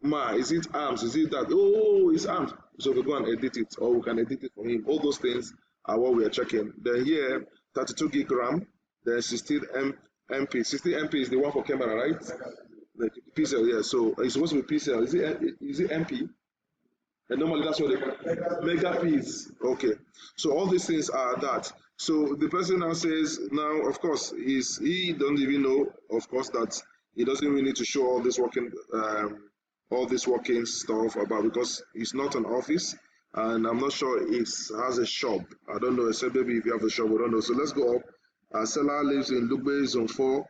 MA, is it ARMS? Is it that? Oh, it's ARMS. So we go and edit it, or we can edit it for him. All those things are what we are checking. Then here, 32 gig RAM, then 16 MP. 16 MP is the one for camera, right? The pixel, yeah. So it's supposed to be pixel. Is it MP? And normally that's what they megapixels. Okay. So all these things are that. So the person now says, now of course he don't even know, of course, that he doesn't really need to show all this working stuff about, because it's not an office, and I'm not sure it has a shop. I don't know, except maybe if you have a shop, we don't know. So let's go up. Seller lives in Lugbe Zone 4.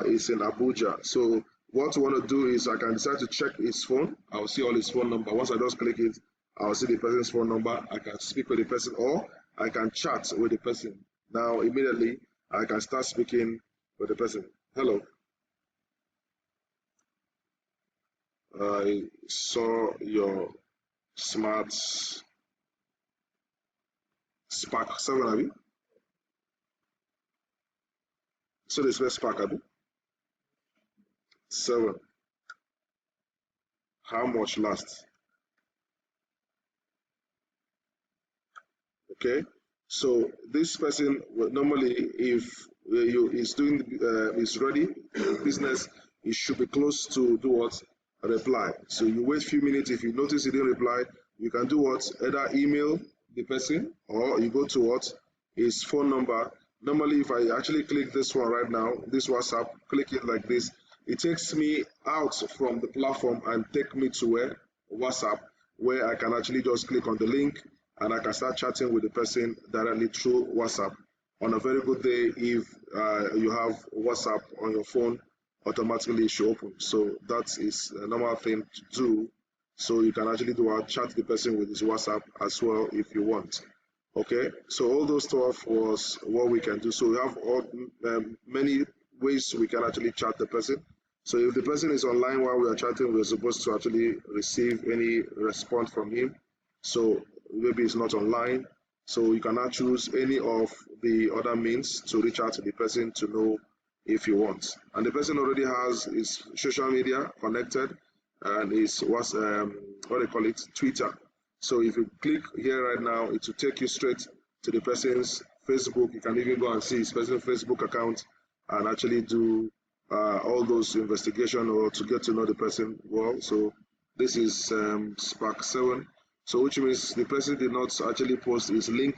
It's in Abuja. So what I want to do is I can decide to check his phone. I'll see all his phone number. Once I just click it, I'll see the person's phone number. I can speak with the person, or I can chat with the person. Now immediately I can start speaking with the person. Hello. I saw your smart Spark 7, Abi. So this was Spark, Abi. 7. How much last? Okay. So this person normally, if is doing is ready business, it should be close to do what, reply. So you wait a few minutes. If you notice he didn't reply, you can do what, either email the person, or you go to what, his phone number. Normally, if I actually click this one right now, this WhatsApp, click it like this, it takes me out from the platform and take me to where, WhatsApp, where I can actually just click on the link and I can start chatting with the person directly through WhatsApp. On a very good day, if you have WhatsApp on your phone, automatically it should open. So that is a normal thing to do. So you can actually do a chat the person with his WhatsApp as well if you want. Okay, so all those stuff was what we can do. So we have all many ways we can actually chat the person. So if the person is online while we are chatting, we're supposed to actually receive any response from him. So maybe it's not online. So you cannot choose any of the other means to reach out to the person to know if you want. And the person already has his social media connected and his what they call it, Twitter. So if you click here right now, it will take you straight to the person's Facebook. You can even go and see his person's Facebook account and actually do all those investigation or to get to know the person well. So this is Spark 7. So which means the person did not actually post his link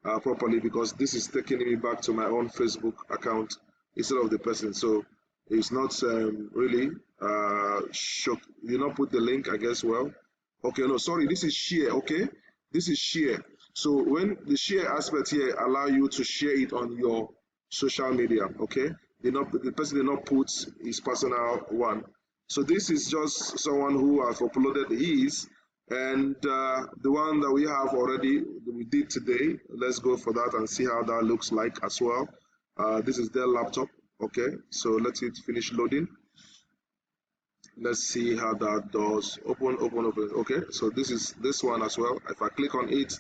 properly, because this is taking me back to my own Facebook account instead of the person. So it's not really shock. You not put the link, I guess. Well, okay, no, sorry, this is share. Okay, this is share. So when the share aspect here allow you to share it on your social media, okay, the person did not put his personal one. So this is just someone who has uploaded his, and the one that we have already, we did today. Let's go for that and see how that looks like as well. This is their laptop. Okay, so let it finish loading. Let's see how that does. Open. Okay, so this is this one as well. If I click on it,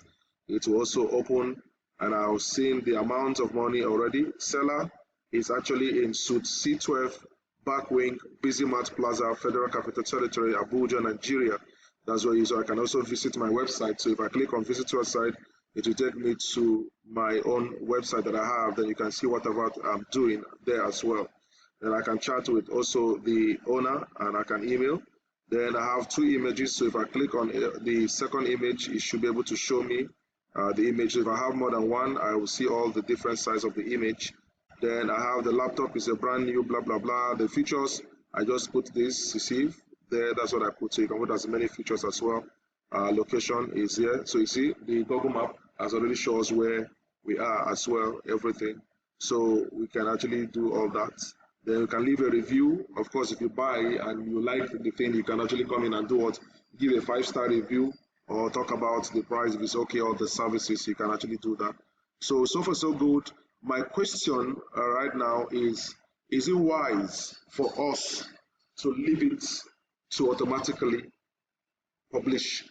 it will also open, and I'll see the amount of money already. Seller is actually in suite C12, back wing, Busy Mart Plaza, Federal Capital Territory, Abuja, Nigeria. That's where so I can also visit my website. So if I click on visit website, it will take me to my own website that I have. Then you can see whatever I'm doing there as well. Then I can chat with also the owner, and I can email. Then I have 2 images. So if I click on the second image, it should be able to show me the image. If I have more than one, I will see all the different size of the image. Then I have the laptop is a brand new, blah, blah, blah. The features, I just put this, you see, there, that's what I put. So you can put as many features as well. Location is here. So you see, the Google map has already shown us where we are as well, everything. So we can actually do all that. Then you can leave a review. Of course, if you buy and you like the thing, you can actually come in and do what? Give a 5-star review or talk about the price, if it's okay, or the services, you can actually do that. So far so good. My question right now is it wise for us to leave it to automatically publish?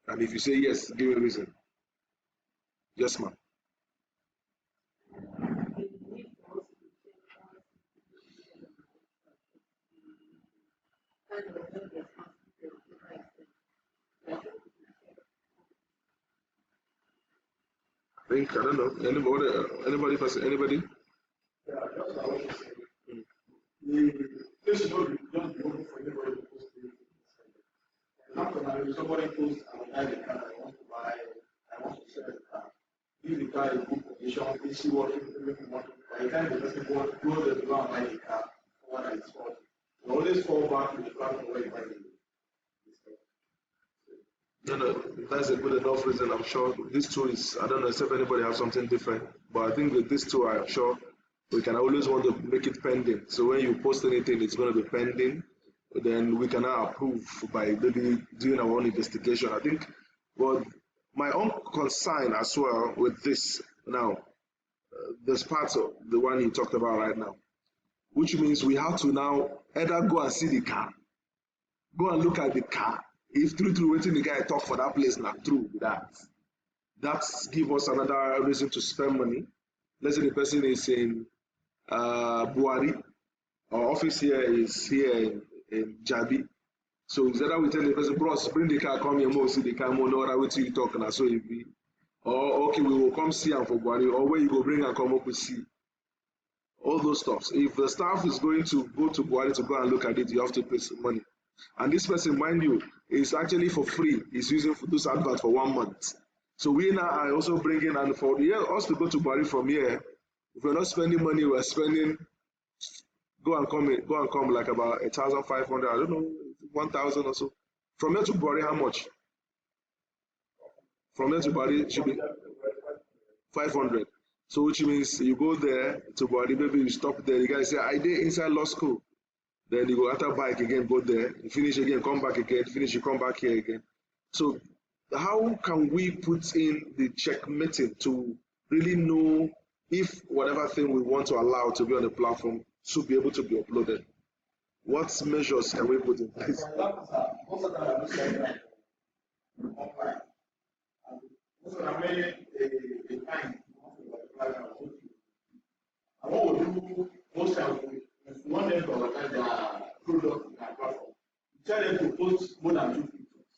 And if you say yes, give a reason. Yes, ma'am. think, I don't know, anybody person, anybody? Yeah, that's what I want to say. The place should not be just be open for anybody to post it. After somebody posts, I will buy the car, I want to buy, I want to sell the car. Give the car a good condition, AC working, everything working. By the time the person goes there to go and buy the car, one that is fault. You always fall back to the platform where you buy the No, that's a good enough reason. I'm sure this two is, I don't know if anybody has something different, but I think with these two, I'm sure we can always want to make it pending. So when you post anything, it's going to be pending. Then we can now approve by maybe doing our own investigation. I think, well, my own concern as well with this now, there's parts of the one you talked about right now, which means we have to now either go and see the car, go and look at the car. If true waiting the guy talk for that place, not true that. That's give us another reason to spend money. Let's say the person is in Buhari, our office here is here in Gbb. So is that we tell the person, bros, bring the car, come here, more see the car, more know what you talk now, so it be. Or okay, we will come see him for Buhari, or where you go bring and come up with see. All those stuff. If the staff is going to go to Buhari to go and look at it, you have to pay some money. And this person, mind you, is actually for free. He's using those adverts for 1 month. So we now are also bringing, and for us to go to Buhari from here, if we're not spending money, we're spending, go and come like about 1,500, I don't know, 1,000 or so. From here to Buhari, how much? From here to Buhari, it should be 500. So which means you go there to Buhari, maybe you stop there, the guy say, I did inside law school. Then you go after bike again, go there, you finish again, come back again, finish, you come back here again. So how can we put in the checkmating to really know if whatever thing we want to allow to be on the platform should be able to be uploaded? What measures can we put in place? Most of them are online. Most of them are a time. And what we do most times, if we want them to organize their product in our platform, we tell them to post more than 2 pictures.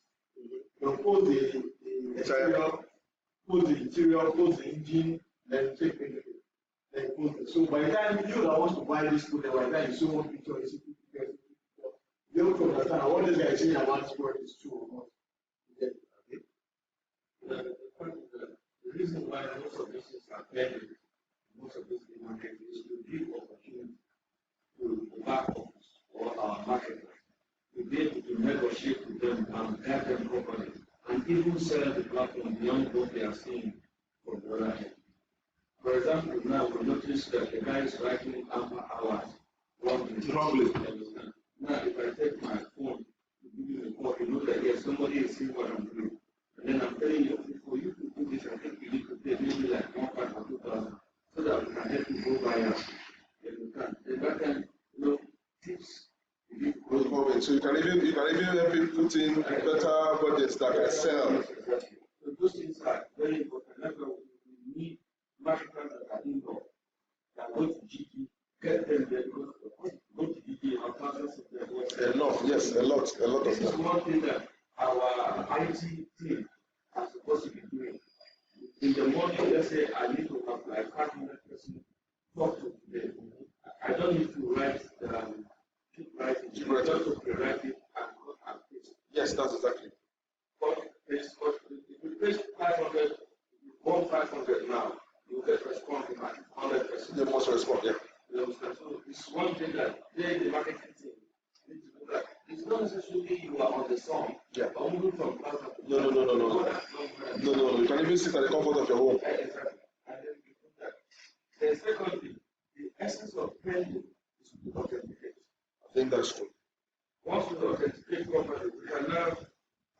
They'll post the exterior, post the interior, post the engine, then take pictures. Then post it. So by the time you that wants to buy this product, by the time you see one picture, you see 2 pictures, they will understand what this guy is saying about this product is true or not. The reason why most of these things are pending, most of these market is to give opportunity to the back office or our marketers to be able to negotiate with them and guide them properly and even sell the platform beyond what they are seeing from the other end. For example, now we notice that the guy is writing hours wrongly. Now, if I take my phone to give you a call, you know that yes, somebody is seeing what I'm doing. And then I'm telling you, for you to do this, I think you need to pay maybe like 1,500 or 2,000 so that we can help you go buy us. If you can. Then that can, tips. So you can even help you put in better budgets that can sell. Exactly. So those things are very important. That's why we need marketers that are involved. That go to Gbb, get them there because go to Gbb, our thousands of them. Enough, yes, a lot of them. This is one thing that our IT team are supposed to be doing. In the morning, let's say I need to have like 500 person talk to them. I don't need to write keep writing. Just to rewrite it and paste. Yes, that's exactly. But if you paste 500, you want 500 now, you get response from 100%. They must respond, yeah. You understand? So it's one thing that they, the marketing team, need to do that. It's not necessarily you are on the song. Yeah. But moving from platform to No. You can even sit at the comfort of your home. Exactly. And then you do that. The second thing, the essence of pending is to authenticate. I think that's true. Once we authenticate properly, we can now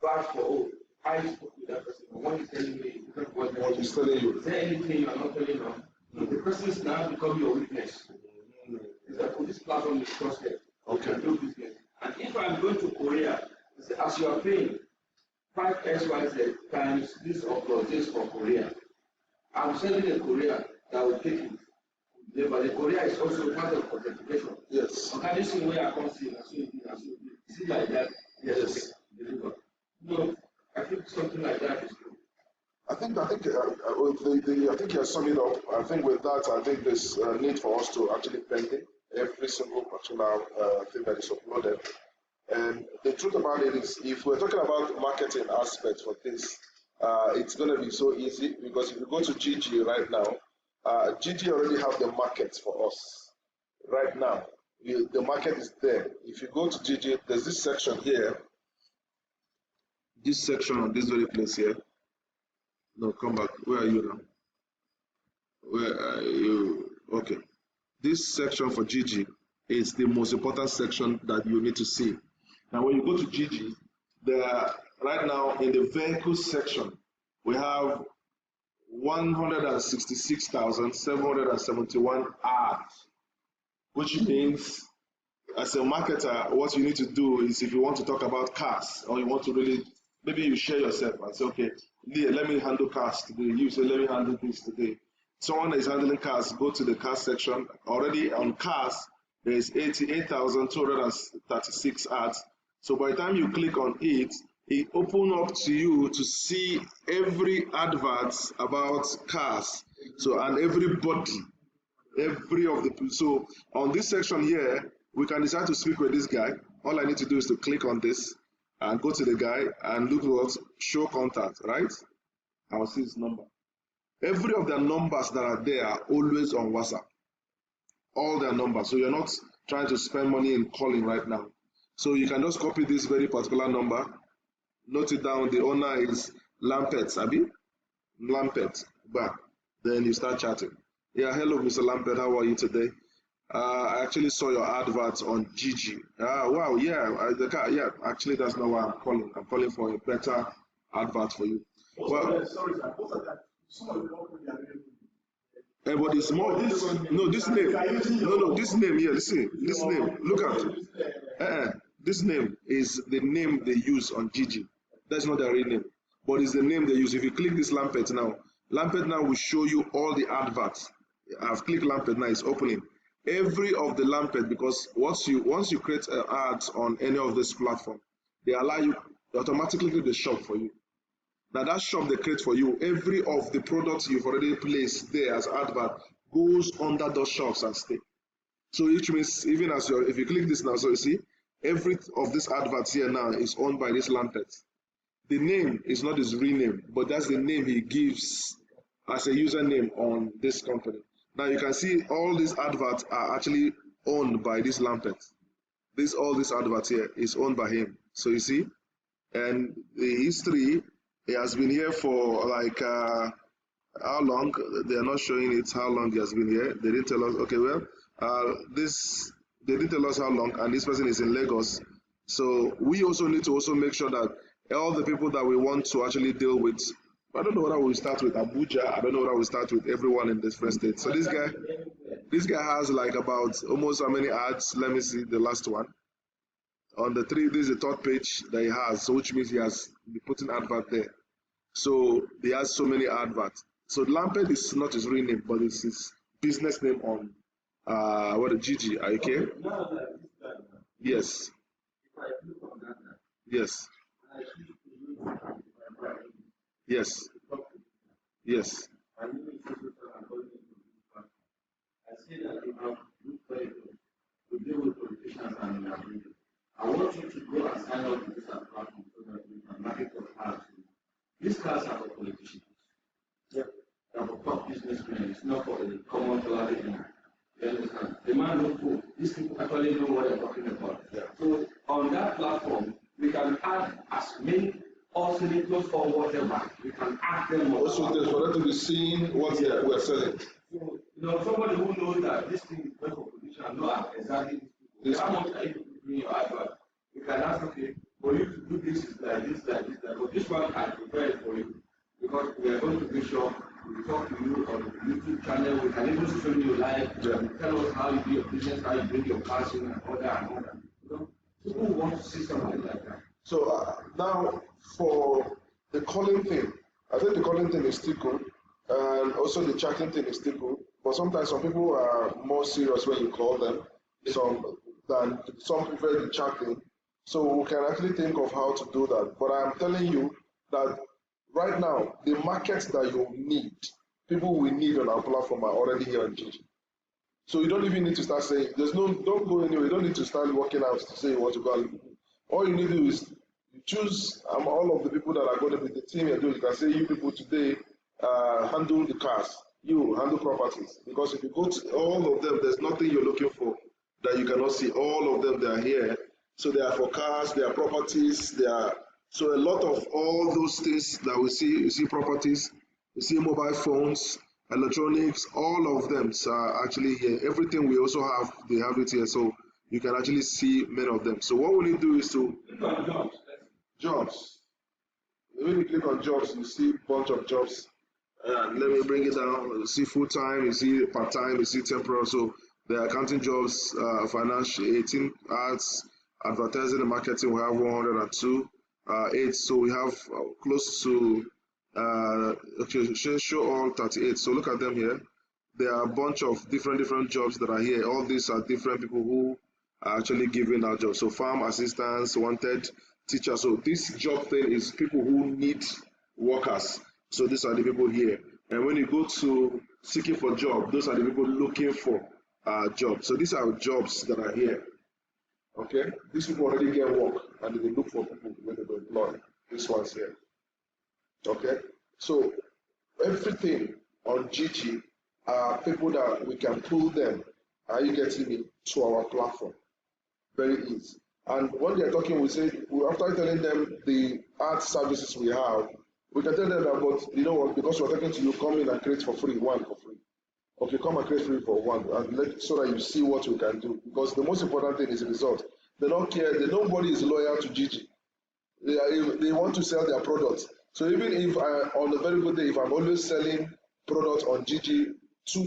vouch for, I spoke with that person. What he's telling me, what he's telling you. Is there anything you are not telling them? The person is now become your witness. Is that for this platform is trusted. Okay. Do business. And if I'm going to Korea, as you are paying 5XYZ times this or plus this for Korea, I'm sending a Korea that will take it. But the Korea is also part of authentication. Yes. Can you see where I come see and so it is it like that? Yes. Deliver. No, I think something like that is true. I think I think you have summed it up. I think with that, I think there's a need for us to actually pending every single particular thing that is uploaded. And the truth about it is, if we're talking about marketing aspect for this, it's going to be so easy because if you go to Gg right now, Gg already have the market for us right now. The market is there. If you go to Gg, there's this section here. This section on this very place here. No, come back. Where are you now? Where are you? Okay. This section for Gg is the most important section that you need to see. Now, when you go to Gg, right now in the vehicle section, we have 166,771 ads, which means as a marketer, what you need to do is if you want to talk about cars or you want to really, maybe you share yourself and say, okay, let me handle cars today. You say, let me handle this today. Someone that is handling cars, go to the car section. Already on cars, there is 88,236 ads. So by the time you click on it, it opens up to you to see every advert about cars. So, and everybody, so on this section here, we can decide to speak with this guy. All I need to do is to click on this and go to the guy and look at show contact, right? I will see his number. Every of the numbers that are there are always on WhatsApp. All their numbers. So you're not trying to spend money in calling right now. So you can just copy this very particular number, note it down. The owner is Lampet, Abi? Lampet. Back. Then you start chatting. Yeah, hello, Mr. Lampet. How are you today? I actually saw your advert on Gg. Wow, yeah, actually that's not why I'm calling. I'm calling for a better advert for you. Well, sorry, sir. But it's more. This name. No, this name here. Listen, this name. Look at. This name is the name they use on Gg. That's not their real name, but it's the name they use. If you click this Lampet now will show you all the adverts. I've clicked Lampet now. It's opening. Every of the Lampet, because once you create ads on any of this platform, they allow you automatically do the shop for you. Now that shop they create for you, every of the products you've already placed there as advert goes under those shops and stay. So which means even as if you click this now, so you see every of these adverts here now is owned by this Lampet. The name is not his real name, but that's the name he gives as a username on this company. Now you can see all these adverts are actually owned by this Lampet. All these adverts here is owned by him. So you see, and the history, he has been here for like how long? They are not showing it how long he has been here. They didn't tell us. Okay, well, they didn't tell us how long, and this person is in Lagos. So we also need to also make sure that all the people that we want to actually deal with. I don't know whether we start with Abuja. I don't know whether we start with everyone in this first state. So this guy has like about almost how many ads? Let me see the last one. On the this is the third page that he has, so which means he has been putting advert there. So he has so many adverts. So Lampet is not his real name, but it's his business name on Gg. Are you okay? Yes. Yes. Yes. Yes. I see that you have good people to deal with politicians and I want you to go and sign up to this platform so that you can market your cars. These cars are for politicians. Yeah. They are for top businessmen. It's not for the common public. You understand? The man knows who. These people actually know what they're talking about. Yeah. So on that platform, we can add as many oscillators or whatever. We can add them. Also, for them to be seeing what we're selling. So, somebody who knows that this thing is meant for position and know exactly how much are you doing your advert. You can ask, okay, for you to do this like this, like this, like but this one I prepare it for you because we are going to make sure we talk to you on the YouTube channel. We can even stream you live. Yeah. Tell us how you do your business, how you bring your cars in and all that and all that. People want to see something like that. So now for the calling thing, I think the calling thing is still good, and also the chatting thing is still good. But sometimes some people are more serious when you call them, some prefer the chatting. So we can actually think of how to do that. But I'm telling you that Right now, the markets that you need, people we need on our platform are already here on Gigi. So you don't even need to start saying, don't go anywhere. You don't need to start working out to say you want to go. All you need to do is you choose all of the people that are going to be the team you're doing. You can say, you people today handle the cars, you handle properties. Because if you go to all of them, there's nothing you're looking for that you cannot see. All of them, they are here. So they are for cars, they are properties, they are. So a lot of all those things that we see, you see properties, you see mobile phones, electronics, all of them are actually here. Everything we also have, they have it here. So you can actually see many of them. So what we need to do is to jobs. When you click on jobs, you see a bunch of jobs. Let me bring it down. You see full time, you see part time, you see temporary. So the accounting jobs, financial 18 arts, advertising and marketing. We have 102. 8. So we have close to okay, show all 38. So look at them here. There are a bunch of different jobs that are here. All these are different people who are actually giving out jobs. So farm assistants, wanted teachers. So this job thing is people who need workers. So these are the people here. And when you go to seeking for job, those are the people looking for jobs. So these are jobs that are here. Okay, these people already get work and they look for people when they go employ. This one's here. Okay, so everything on GG are people that we can pull them. Are you getting me to our platform? Very easy. And when they're talking, we say after telling them the art services we have, we can tell them that, but you know what? Because we're talking to you, come in and create for free, one for free. Okay, come and create free for one, and so that you see what we can do. Because the most important thing is the result. They don't care. Nobody is loyal to Gigi. They want to sell their products. So even if on a very good day, if I'm always selling products on Gigi two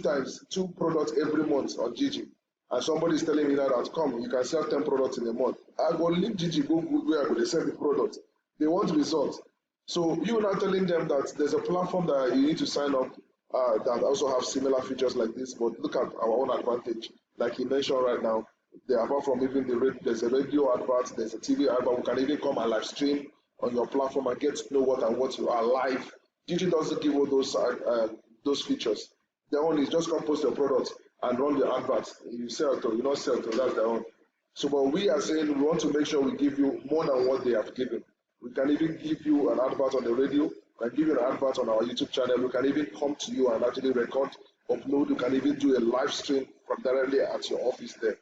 products every month on Gigi, and somebody is telling me now that come, you can sell 10 products in a month, I go leave Gigi, go where I go, they sell the product. They want results. So you are not telling them that there's a platform that you need to sign up that also have similar features like this, but look at our own advantage. Like he mentioned right now, apart from even there's a radio advert, there's a TV advert, we can even come and live stream on your platform and get to know what you are live. Gigi doesn't give all those features. Their own is just come post your product and run the advert. You sell to, you not sell to, that's their own. So, but we are saying we want to make sure we give you more than what they have given. We can even give you an advert on the radio, we can give you an advert on our YouTube channel, we can even come to you and actually record, upload, you can even do a live stream from directly at your office there.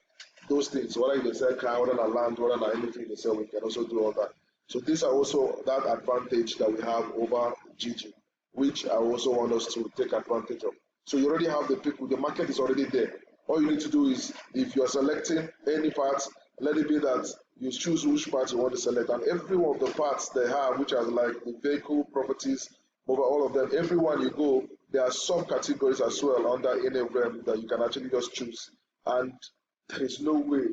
Those things, whether you sell car, whether on land, whether on anything you sell, we can also do all that. So these are also that advantage that we have over Gigi, which I also want us to take advantage of. So you already have the people, the market is already there. All you need to do is, if you're selecting any parts, let it be that you choose which part you want to select. And every one of the parts they have, which are like the vehicle, properties, over all of them, everyone you go, there are subcategories as well under any of them that you can actually just choose. And there is no way,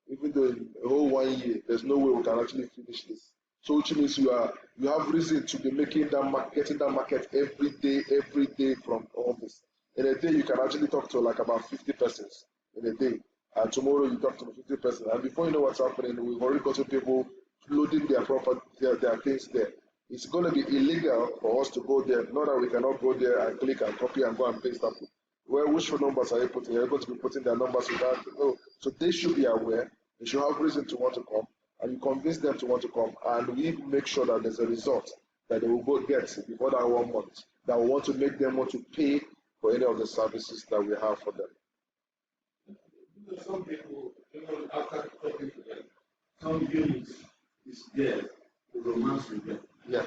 even though in a whole 1 year, there's no way we can actually finish this. So which means you have reason to be making that getting that market every day from all this. In a day, you can actually talk to like about 50 persons in a day. And tomorrow you talk to 50 persons. And before you know what's happening, we've already got people loading their property, their things there. It's going to be illegal for us to go there. Not that we cannot go there and click and copy and go and paste up. Well, which phone numbers are you putting? You're going to be putting their numbers without. Oh, so they should be aware. They should have reason to want to come. And you convince them to want to come. And we make sure that there's a result that they will go get before that 1 month. That we want to make them want to pay for any of the services that we have for them. Some people, after talking to them, some units is there to romance with them. Yeah.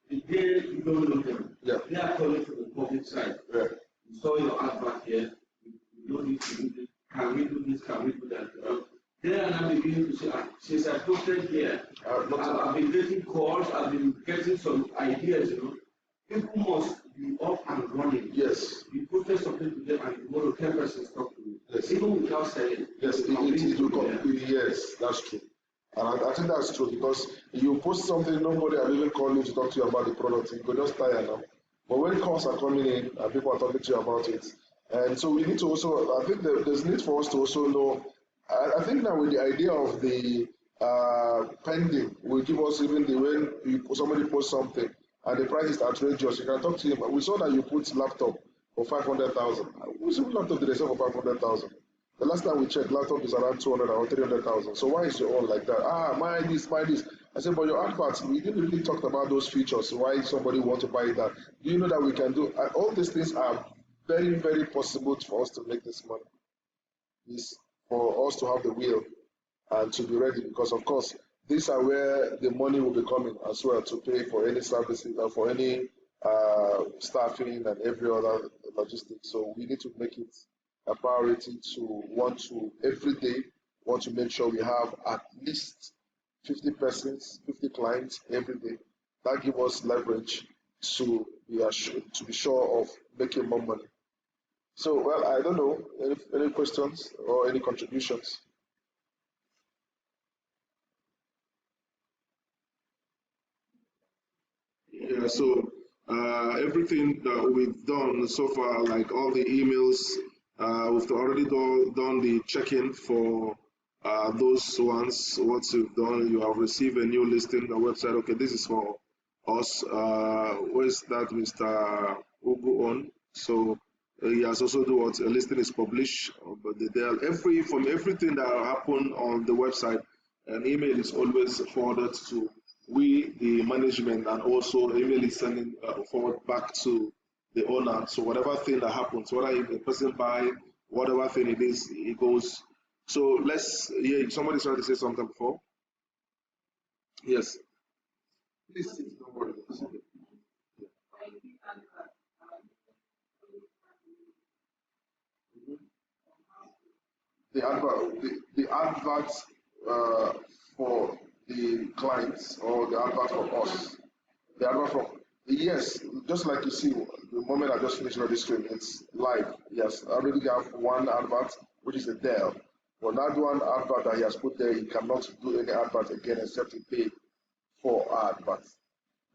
The day you don't know them, yeah. They are calling from the public side. Yeah. You saw your advert here, you don't need to do this, can we do this, can we do that? They are now beginning to say, since I posted here, I've been getting calls, I've been getting some ideas, People must be up and running. Yes. You posted something to them and tomorrow 10 persons talk to you. Yes. Even without saying. Yes, it will come. Yes, that's true. And I think that's true because you post something, nobody will even call you to talk to you about the product. You go just tire now. But when calls are coming in and people are talking to you about it, and so we need to also, I think there's need for us to also know, I think now with the idea of the pending will give us even the when somebody posts something and the price is outrageous. You can talk to him. We saw that you put laptop for 500,000. Which laptop did they sell for 500,000? The last time we checked, laptop is around 200 or 300,000. So why is your own like that? Buy this, buy this. I said, but your adverts, we didn't really talk about those features. So why somebody want to buy that? Do you know that we can do all these things are very, very possible for us to make this money. Is for us to have the will and to be ready, because of course these are where the money will be coming as well to pay for any services or for any staffing and every other logistics. So we need to make it a priority to want to every day want to make sure we have at least 50 persons, 50 clients every day. That gives us leverage to be sure of making more money. So, well, I don't know, any questions or any contributions? Yeah, so everything that we've done so far, like all the emails, we've already done the check-in for those ones. What you've done, you have received a new listing on the website. Okay, this is for us. Where's that Mr. Ugu on? So he has also do what a listing is published, but from everything that happened on the website, an email is always forwarded to we, the management, and also email is sending forward back to the owner. So whatever thing that happens, whether if the person buy whatever thing it is, it goes. So yeah, somebody's trying to say something before. Yes. Please, don't worry. The adverts for the clients or the advert for us. The advert from yes, just like you see, the moment I just finished registering, it's live. Yes, I already have one advert, which is a Dell. But that one advert that he has put there, he cannot do any advert again except to pay for advert.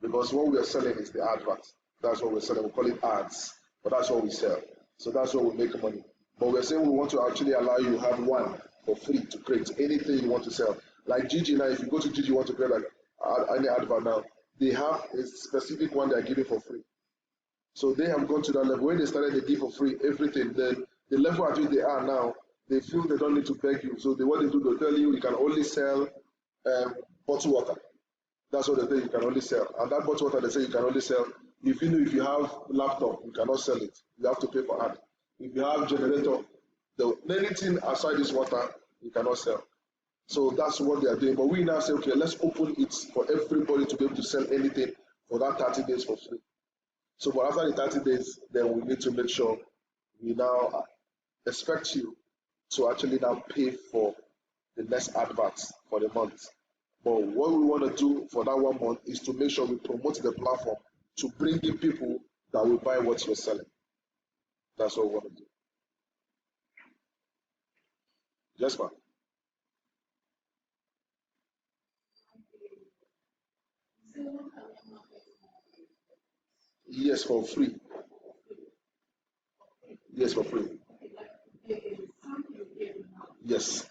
Because what we are selling is the advert. That's what we're selling. We call it ads, but that's what we sell. So that's what we make money. But we're saying we want to actually allow you to have one for free to create anything you want to sell. Like Gg now, if you go to Gg, you want to create like any advert now, they have a specific one they're giving for free. So they have gone to that level. When they started, they give for free everything. Then the level at which they are now, they feel they don't need to beg you. So what they do, they'll tell you can only sell bottled water. That's what they say you can only sell. And that bottled water they say you can only sell. If you have laptop, you cannot sell it. You have to pay for ad. If you have generator, anything aside this water, you cannot sell. So that's what they are doing. But we now say, okay, let's open it for everybody to be able to sell anything for that 30 days for free. So, but after the 30 days, then we need to make sure we now expect you to actually now pay for the next adverts for the month. But what we want to do for that 1 month is to make sure we promote the platform to bring in people that will buy what you're selling. That's what we want to do. Yes, ma'am. Yes, for free. Yes, for free. Yes.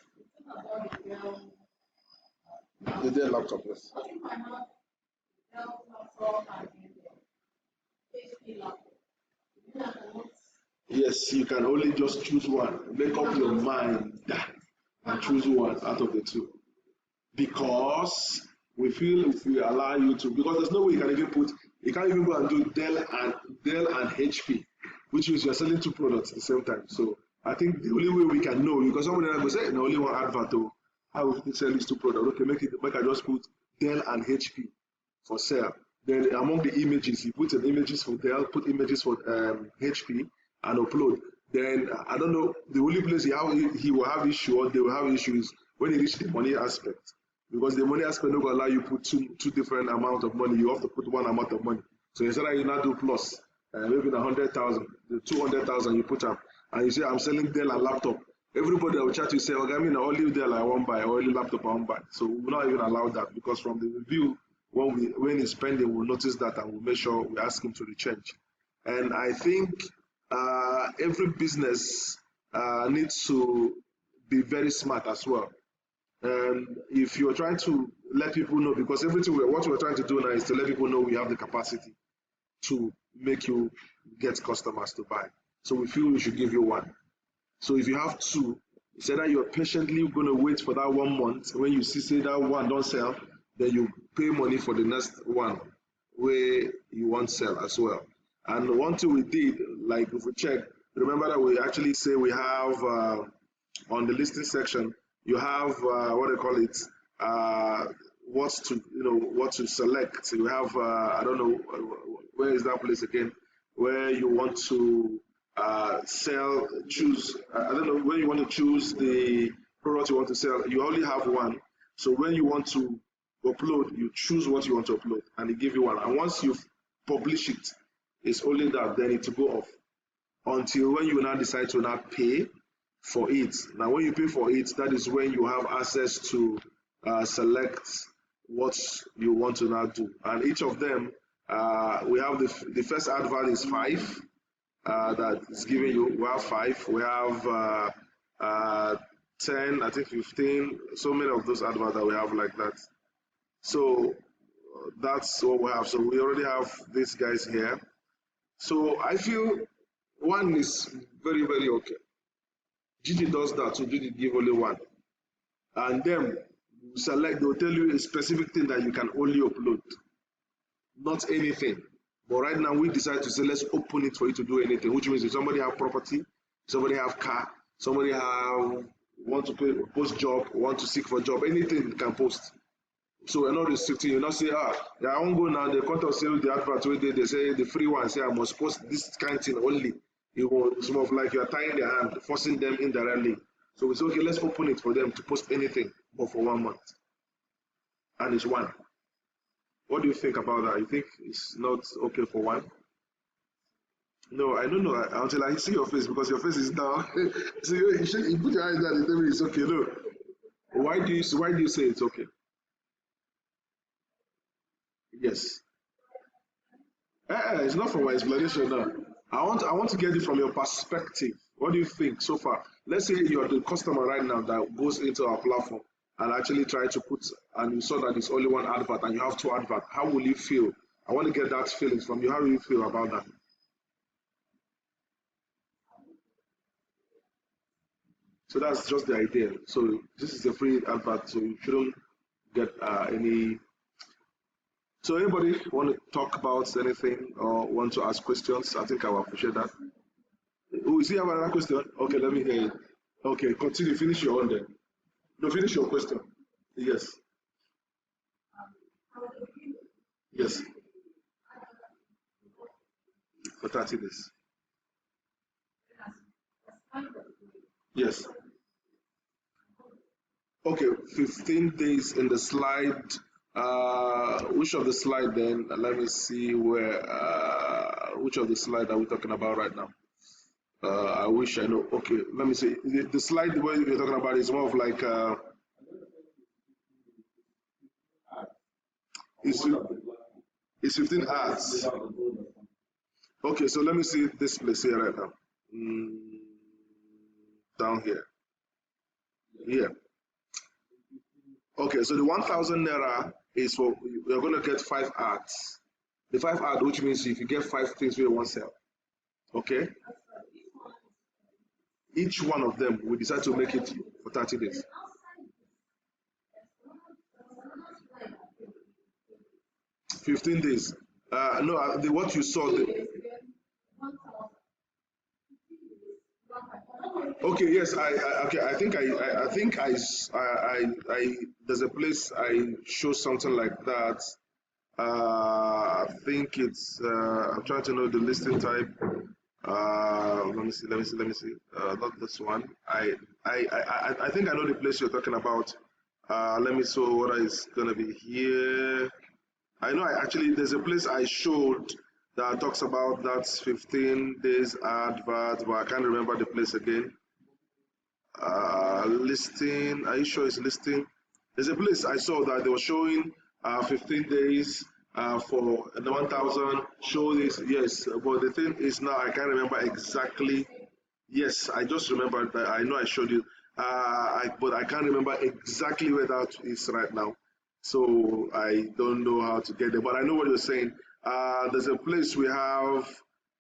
The Dell laptop, yes. Yes, you can only just choose one. Make up your mind and choose one out of the two. Because we feel if we allow you to, because there's no way you can't even go and do Dell and HP, which means you're selling two products at the same time. So I think the only way we can know, because somebody will say, no, only one advert, how we can sell these two products? Okay, make I just put Dell and HP for sale. Then among the images, you put images for Dell, put images for HP, and upload. Then I don't know, the only place he will have issue or they will have issues when he reach the money aspect. Because the money aspect will allow you to put two different amount of money. You have to put one amount of money. So instead of you not do plus, maybe 100,000, the 200,000 you put up, and you say I'm selling Dell and laptop. Everybody will chat you say, okay, I mean, only Dell I won't buy, or only laptop I won't buy. So we will not even allow that because from the review, when he's spending, we'll notice that and we'll make sure we ask him to rechange. And I think every business needs to be very smart as well. And if you're trying to let people know, because what we're trying to do now is to let people know we have the capacity to make you get customers to buy. So we feel we should give you one. So if you have two, it's either you're patiently going to wait for that 1 month. When you see say that one don't sell, then you pay money for the next one where you want sell as well. And one thing we did, like if we check, remember that we actually say we have on the listing section, you have what do you call it? What to select. You have I don't know where is that place again, where you want to choose. I don't know when you want to choose the product you want to sell. You only have one. So when you want to upload, you choose what you want to upload, and it give you one. And once you publish it, it's only that then it will go off until when you now decide to now pay for it. Now, when you pay for it, that is when you have access to select what you want to now do. And each of them, we have the first advert is 5 that is giving you. We have 5. We have 10, I think 15. So many of those adverts that we have like that. So that's what we have. So we already have these guys here. So I feel one is very, very okay. Gbb does that, so Gbb give only one. And then select, they'll tell you a specific thing that you can only upload, not anything. But right now we decide to say, let's open it for you to do anything, which means if somebody have property, somebody have car, somebody want to post job, want to seek for job, anything you can post. So we're not restricting. You not say, I won't go now. The content say the advert where they say the free one say I must post this kind of thing only. It's more of like you are tying their hand, forcing them indirectly. So we say, okay, let's open it for them to post anything, but for 1 month. And it's one. What do you think about that? You think it's not okay for one? No, I don't know until I see your face, because your face is down. So you put your eyes down and tell me it's okay. No. Why do you say it's okay? Yes. It's not from my explanation now. I want to get it from your perspective. What do you think so far? Let's say you're the customer right now that goes into our platform and actually try to put, and you saw that it's only one advert and you have 2 adverts. How will you feel? I want to get that feeling from you. How do you feel about that? So that's just the idea. So this is a free advert, so you shouldn't get any. So anybody want to talk about anything or want to ask questions? I think I will appreciate that. Oh, is he have another question? Okay, let me hear it. Okay, continue. Finish your own then. No, finish your question. Yes. Yes. For 30 days. Yes. Okay, 15 days in the slide. Which of the slide then? Let me see where. Which of the slide are we talking about right now? I wish I know. Okay, let me see. The slide where you're talking about is more of like. It's 15 ads. Okay, so let me see this place here right now. Down here. Here. Okay, so the 1,000 naira is for, you're going to get 5 ads. The 5 ads, which means if you get 5 things we want to sell. Okay? Each one of them, we decide to make it for 30 days. $15 days. No, what you saw. Okay, yes, I think there's a place I show something like that. I think it's I'm trying to know the listing type. Let me see. Not this one. I think I know the place you're talking about. Let me see what is gonna be here. I know there's a place I showed that talks about that 15 days advert, but I can't remember the place again. Listing, are you sure it's listing? There's a place I saw that they were showing 15 days for the 1,000. Show this, yes, but the thing is now I can't remember exactly. Yes, I just remembered that I know I showed you. But I can't remember exactly where that is right now. So I don't know how to get there. But I know what you're saying. There's a place we have.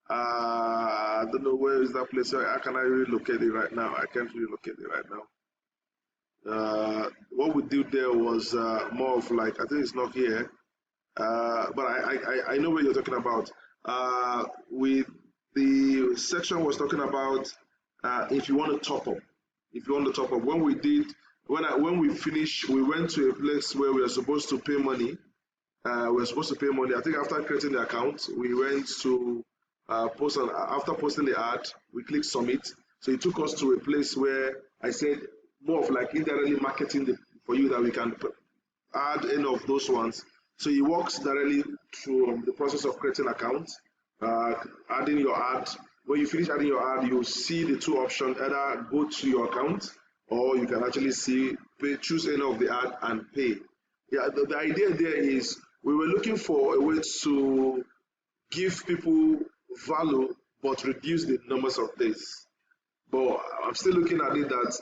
I don't know where is that place. How can I really locate it right now? I can't really locate it right now. What we did there was more of like, I think it's not here, but I know what you're talking about. With the section was talking about if you want to top up. If you want to top up, when we finished, we went to a place where we were supposed to pay money. We were supposed to pay money. I think after creating the account, we went to post on. After posting the ad, we clicked submit. So it took us to a place where I said more of like indirectly marketing for you that we can add any of those ones. So it works directly through the process of creating accounts, adding your ad. When you finish adding your ad, you'll see the two options: either go to your account, or you can actually choose any of the ad and pay. Yeah, the idea there is we were looking for a way to give people value but reduce the numbers of days. But I'm still looking at it that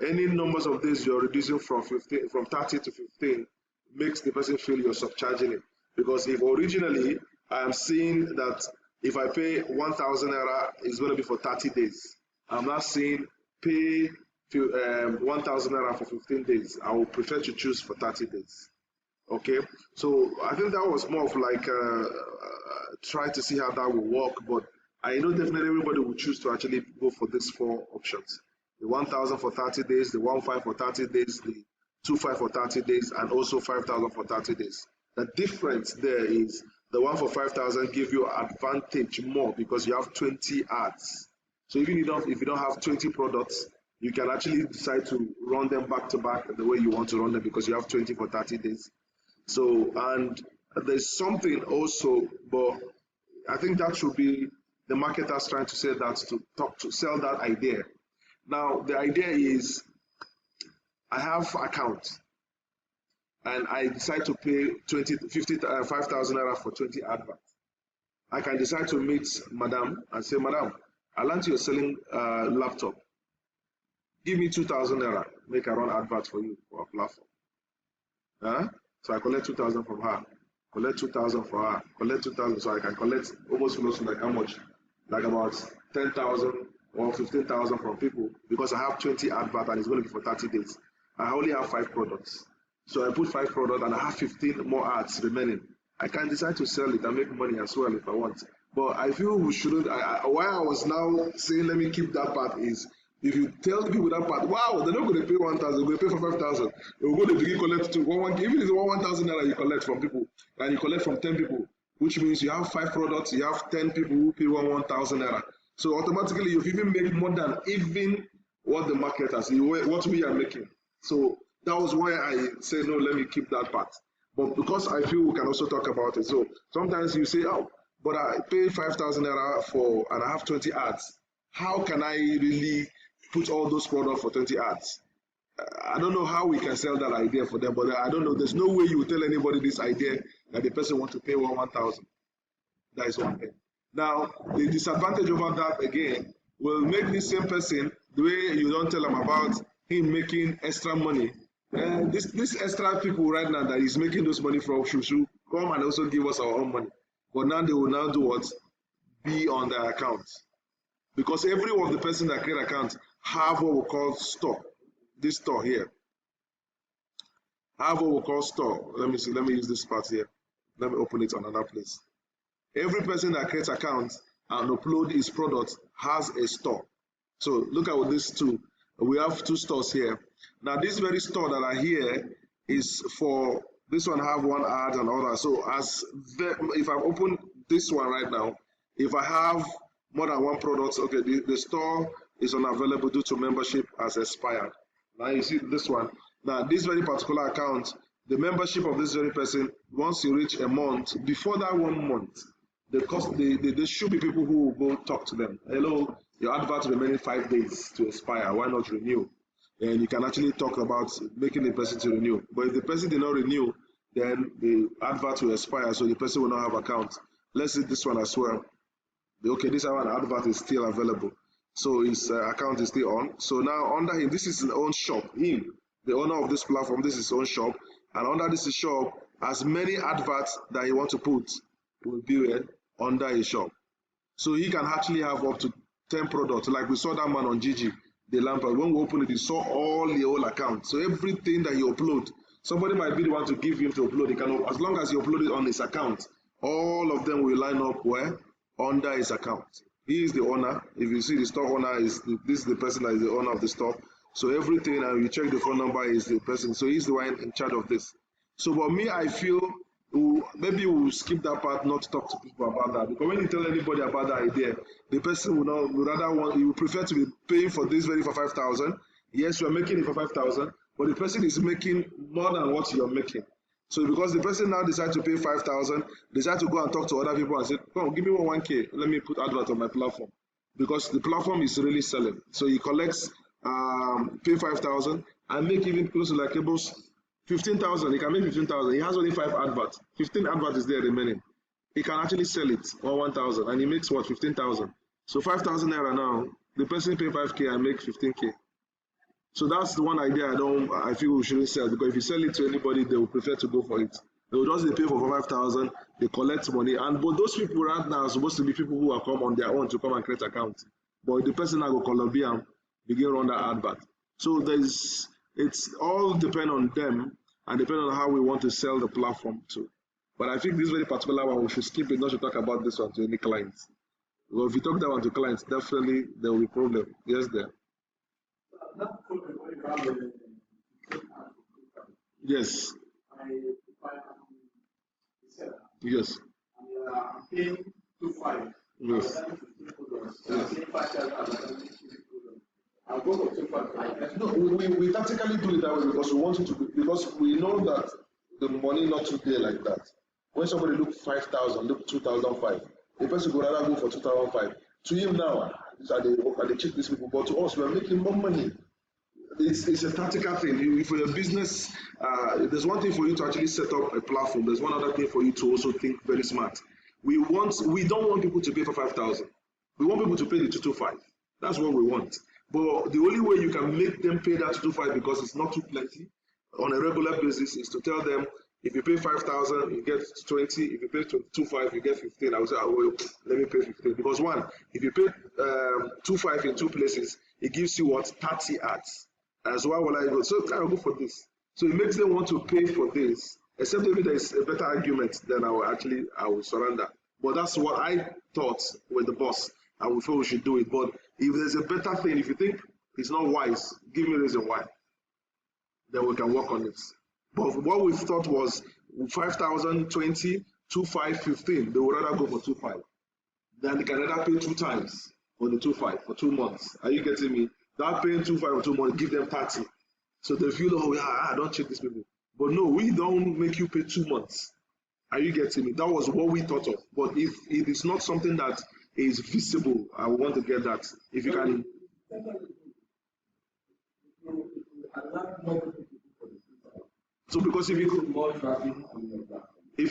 any numbers of days you're reducing from 30 to 15 makes the person feel you're subcharging it. Because if originally I'm seeing that if I pay 1,000 naira, it's going to be for 30 days. I'm not saying pay 1,000 naira for 15 days. I would prefer to choose for 30 days. Okay, so I think that was more of like try to see how that will work, but I know definitely everybody will choose to actually go for these four options: the 1,000 for 30 days, the 1,500 for 30 days, the 2,500 for 30 days, and also 5,000 for 30 days. The difference there is the one for 5,000 give you advantage more because you have 20 ads. So even if you don't have 20 products, you can actually decide to run them back to back the way you want to run them because you have 20 for 30 days. So, and there's something also, but I think that should be the marketers trying to say that to sell that idea. Now, the idea is I have account and I decide to pay 5,000 naira for 20 adverts. I can decide to meet Madam and say, Madam, I learned you're selling laptop. Give me 2,000 naira, make I run adverts for you for a platform. Huh? So I collect 2,000 from her, collect 2,000 for her, collect 2,000, so I can collect almost close to like how much? Like about 10,000 or 15,000 from people because I have 20 adverts and it's going to be for 30 days. I only have 5 products. So I put 5 products and I have 15 more ads remaining. I can decide to sell it and make money as well if I want. But I feel we shouldn't, why I was now saying let me keep that part is, if you tell the people that part, wow, they're not going to pay 1,000, they're going to pay for 5,000. They will go to begin collect to even if it's 1,000 naira you collect from people, and you collect from 10 people, which means you have 5 products, you have 10 people who pay 1,000 naira. So automatically you even make more than even what the marketers, what we are making. So that was why I said no, let me keep that part. But because I feel we can also talk about it. So sometimes you say, oh, but I pay 5,000 naira for and I have 20 ads. How can I really put all those products for 20 ads? I don't know how we can sell that idea for them, but I don't know. There's no way you will tell anybody this idea that the person wants to pay 1,000. That is one thing. Now, the disadvantage over that again will make this same person, the way you don't tell him about him making extra money. This extra people right now that is making those money from Shushu come and also give us our own money. But now they will now do what? Be on their account. Because every one of the person that create account have what we call store. This store here. Have what we call store. Let me see. Let me use this part here. Let me open it on another place. Every person that creates account and upload his product has a store. So look at these two. We have 2 stores here. Now this very store that are here is for this one have 1 ad and other. So if I open this one right now, if I have more than 1 product, okay, the store is unavailable due to membership has expired. Now you see this one. Now this very particular account, the membership of this very person, once you reach a month, before that 1 month, there should be people who will go talk to them. Hello, your advert remaining 5 days to expire. Why not renew? And you can actually talk about making the person to renew. But if the person did not renew, then the advert will expire, so the person will not have account. Let's see this one as well. Okay, this one advert is still available. So his account is still on. So now under him, this is his own shop. Him, the owner of this platform, this is his own shop. And under this shop, as many adverts that he want to put will be under his shop. So he can actually have up to 10 products. Like we saw that man on Gg, the lampard. When we opened it, he saw all the whole account. So everything that he upload, somebody might be the one to give him to upload. He can, as long as he upload it on his account, all of them will line up where? Under his account. He is the owner. If you see the store owner, this is the person that is the owner of the store. So everything, and you check the phone number, is the person. So he's the one in charge of this. So for me, I feel maybe we'll skip that part, not to talk to people about that. Because when you tell anybody about that idea, the person will rather want, you prefer to be paying for this very for 5,000. Yes, you are making it for 5,000, but the person is making more than what you are making. So because the person now decides to pay 5,000, decide to go and talk to other people and say, "Come, give me 1K. Let me put advert on my platform," because the platform is really selling. So he collects, pay 5,000 and make even close to like about 15,000. He can make 15,000. He has only 5 adverts. 15 adverts is there remaining. He can actually sell it for 1,000, and he makes what, 15,000. So 5,000 naira now. The person pay 5K and make 15K. So that's the one idea I feel we shouldn't sell, because if you sell it to anybody, they will prefer to go for it. They will just pay for 5,000, they collect money, but those people right now are supposed to be people who are come on their own to come and create accounts. But the person that go Colombia begin run that advert. So it's all depend on them and depend on how we want to sell the platform too. But I think this very particular one we should skip it, not to talk about this one to any clients. Well, if you talk that one to clients, definitely there will be problem. Yes, there. Yes. Yes. I'm paying 2.5. Yes. I'll go for 2.5. No, we tactically do it that way because we want it to be, because we know that the money not to pay like that. When somebody look 5,000, look 2,005, the person would rather go for 2,005. To him now, they check these people, but to us, we are making more money. It's a tactical thing. For your business, there's one thing for you to actually set up a platform. There's one other thing for you to also think very smart. We don't want people to pay for 5,000. We want people to pay the 225. That's what we want. But the only way you can make them pay that 225, because it's not too plenty on a regular basis, is to tell them, if you pay 5,000, you get 20. If you pay 2.5, you get 15. I would say, well, let me pay 15. Because one, if you pay 2.5 in 2 places, it gives you what, 30 ads. So why will I go? So I will go for this. So it makes them want to pay for this. Except if there is a better argument, then I will surrender. But that's what I thought with the boss. I would feel we should do it. But if there's a better thing, if you think it's not wise, give me a reason why. Then we can work on it. But what we thought was 5,000, 20, 2.5, 15. They would rather go for 2.5. Then they can rather pay 2 times for the 2.5 for 2 months. Are you getting me? That paying 2.5 for 2 months, give them 30. So they feel, oh yeah, I don't check these people. But no, we don't make you pay 2 months. Are you getting me? That was what we thought of. But if it is not something that is visible, I want to get that. If you can. So because if you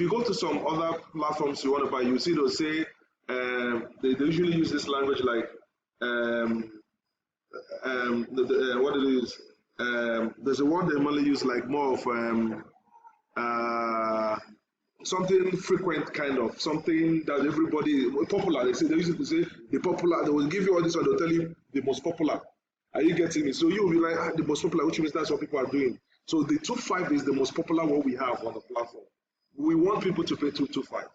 go to some other platforms you want to buy, you see they'll say they usually use this language like what it is. There's a word they normally use like more of something frequent, kind of something that everybody popular. They use it to say the popular. They will give you all this, or they'll tell you the most popular. Are you getting me? So you'll be like the most popular, which means that's what people are doing. So the 2.5 is the most popular one we have on the platform. We want people to pay 2.25.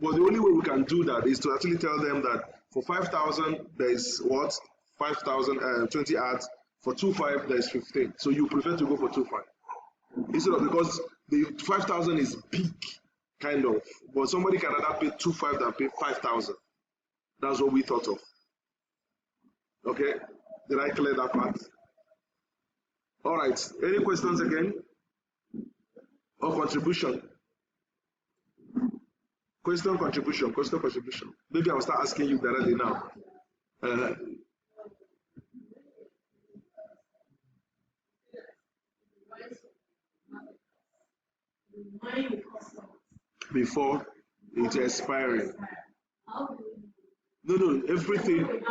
But the only way we can do that is to actually tell them that for 5,000 there is what 5,000 20 ads. For 2.5 there is 15. So you prefer to go for 2.5 instead of, because the 5,000 is big, kind of. But somebody can rather pay 2.5 than pay 5,000. That's what we thought of. Okay, did I clear that part? All right. Any questions again? Or contribution? Question, contribution. Maybe I'll start asking you directly now. Before it's expiring. No, everything.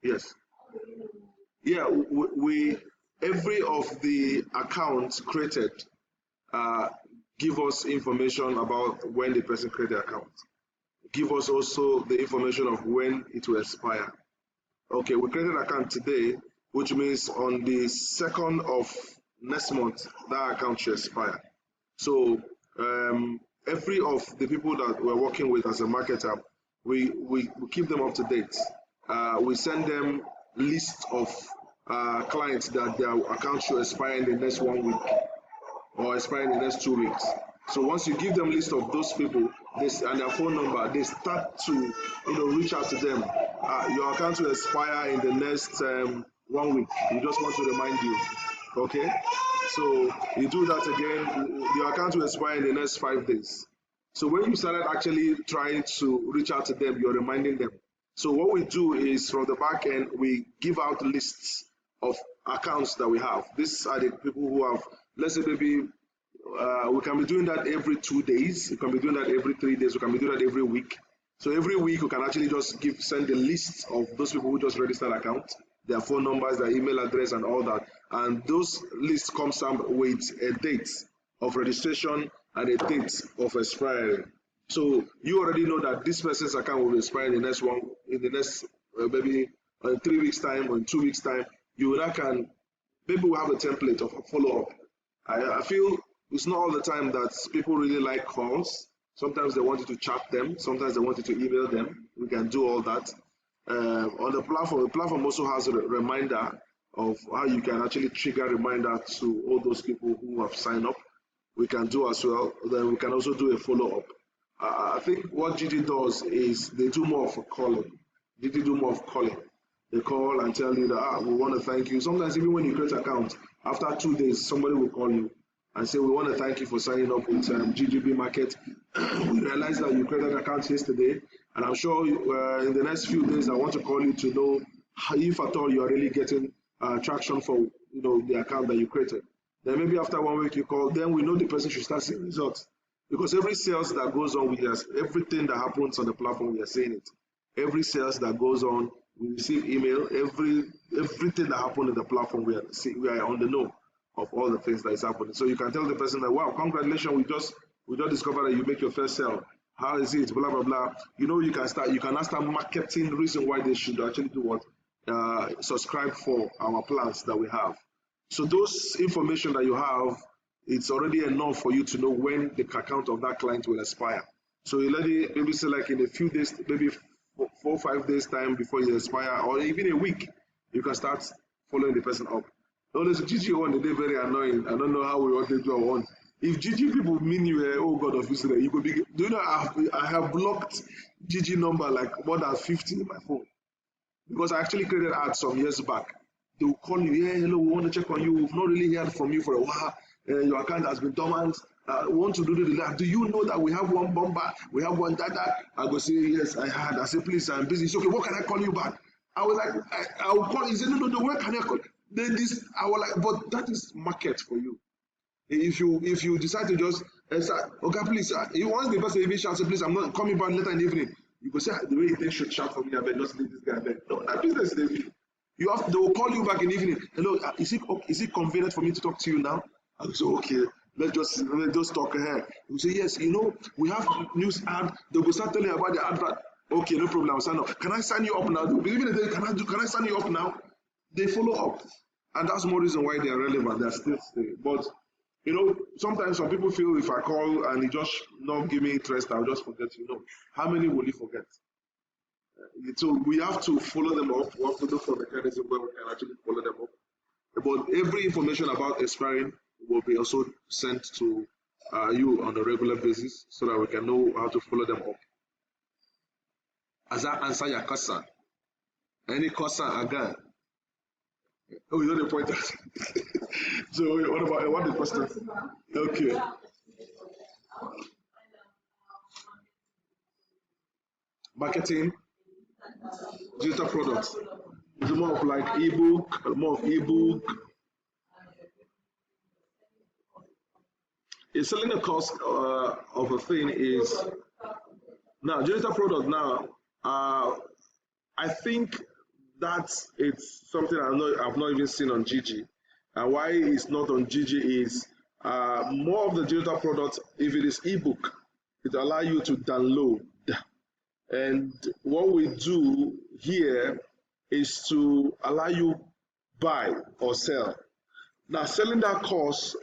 Yes. Yeah, we every of the accounts created uh, give us information about when the person created the account. Give us also the information of when it will expire. Okay, we created an account today, which means on the 2nd of next month, that account should expire. So every of the people that we're working with as a marketer, we keep them up to date. We send them list of clients that their account should expire in the next 1 week or expire in the next 2 weeks. So once you give them a list of those people and their phone number, they start to reach out to them. Your account will expire in the next 1 week. We just want to remind you. Okay? So you do that again, your account will expire in the next 5 days. So when you started actually trying to reach out to them, you're reminding them. So what we do is from the back end, we give out lists of accounts that we have. These are the people who have, let's say maybe we can be doing that every 2 days. We can be doing that every 3 days. We can be doing that every week. So every week we can actually just send a list of those people who just registered account, their phone numbers, their email address, and all that. And those lists come with a date of registration and a date of expiry. So you already know that this person's account will expire in the next maybe 3 weeks time or in 2 weeks time. You now can maybe we have a template of follow up. I feel it's not all the time that people really like calls. Sometimes they want you to chat them. Sometimes they want you to email them. We can do all that. On the platform also has a reminder of how you can actually trigger reminder to all those people who have signed up. We can do as well. Then we can also do a follow up. I think what GG does is they do more of calling. GG do more of calling. They call and tell you that we want to thank you. Sometimes even when you create an account, after 2 days, somebody will call you and say, we want to thank you for signing up with GGB Market. We realized that you created an account yesterday, and I'm sure in the next few days, I want to call you to know how, if at all you are really getting traction for the account that you created. Then maybe after 1 week you call, then we know the person should start seeing results. Because every sales that goes on, everything that happens on the platform, we are seeing it. Every sales that goes on, we receive email. Everything that happened in the platform, we are on the know of all the things that is happening. So you can tell the person that, wow, congratulations, we just discovered that you make your first sale. How is it? Blah blah blah. You can now start marketing the reason why they should actually do what? Subscribe for our plans that we have. So those information that you have, it's already enough for you to know when the account of that client will expire. So you let it maybe say like in a few days, maybe 4 or 5 days time before you expire, or even a week, you can start following the person up. Always GG one, they're very annoying. I don't know how we want to do our one. If GG people mean you, oh God of Israel, you could be. Do you know I have blocked GG number like more than 50 in my phone because I actually created ads some years back. They will call you, yeah, hello, we want to check on you. We've not really heard from you for a while. Your account has been dormant. We want to do that. Do you know that we have one bomber? We have one data? I go say, yes, I had. I say, please, I'm busy. It's okay, what can I call you back? I was like, I will call. He said, no, where can I call? Then I was like, but that is market for you. If you decide to just start, okay, please, once the person even shouts, please, I'm not coming back later in the evening. You go say the way they should shout for me, I bet just leave this guy. I bet no, that business is. They will call you back in the evening. Hello, is it convenient for me to talk to you now? I will say, okay, let's just talk here. You say, yes, we have news ad. They will start telling you about the advert. Okay, no problem, I'll sign up. Can I sign you up now? Can I sign you up now? They follow up. And that's more reason why they are relevant. They are still staying. But sometimes some people feel if I call and he just not give me interest, I'll just forget. How many will you forget? So we have to follow them up. We have to look for a mechanism where we can actually follow them up. But every information about expiring will be also sent to you on a regular basis so that we can know how to follow them up. Does that answer your question? Any question again? Oh, you know the point. So what the question? Okay. Marketing, digital products. It's more of like ebook. It's selling the cost of a thing is now digital product now. I think it's something I've not even seen on Gg. And why it's not on Gg is more of the digital products, if it is ebook, it allows you to download. And what we do here is to allow you buy or sell. Now, selling that course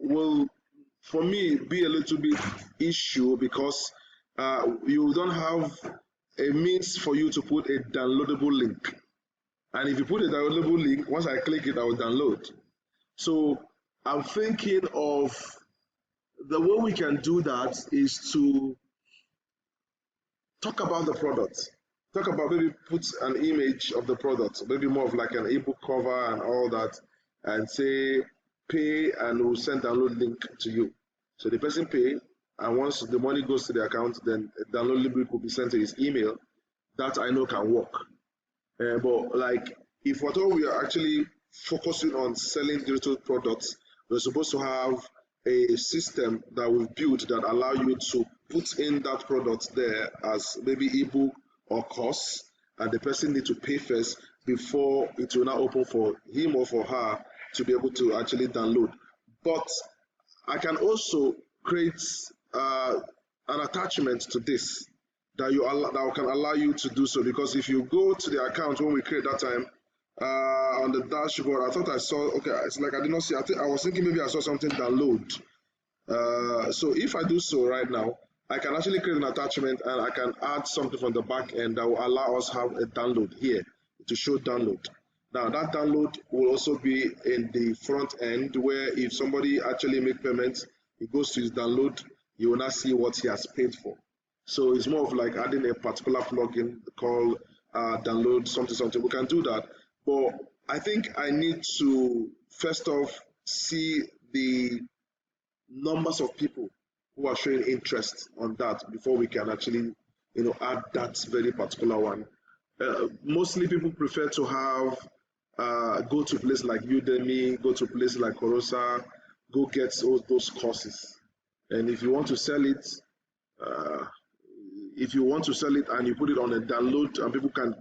will, for me, be a little bit issue because you don't have a means for you to put a downloadable link. And if you put a downloadable link, once I click it, I will download. So I'm thinking of the way we can do that is to talk about the product. Talk about, maybe put an image of the product, maybe more of like an ebook cover and all that, and say pay and we'll send download link to you. So the person pay, and once the money goes to the account, then a download link will be sent to his email. That I know can work. But like, if at all we are actually focusing on selling digital products, we're supposed to have a system that we've built that allow you to put in that product there as maybe ebook or course, and the person need to pay first before it will now open for him or for her to be able to actually download. But I can also create an attachment to this that can allow you to do so, because if you go to the account when we create that time on the dashboard, I thought I saw, okay, it's like I did not see, I was thinking maybe I saw something download. So if I do so right now, I can actually create an attachment and I can add something from the back end that will allow us have a download here to show download. Now that download will also be in the front end, where if somebody actually make payments, it goes to his download, you will not see what he has paid for. So it's more of like adding a particular plugin called download something. We can do that, but I think I need to first off see the numbers of people who are showing interest on that before we can actually, add that very particular one. Mostly people prefer to have go to places like Udemy, go to places like Coursera, go get those courses. And if you want to sell it, and you put it on a download and people can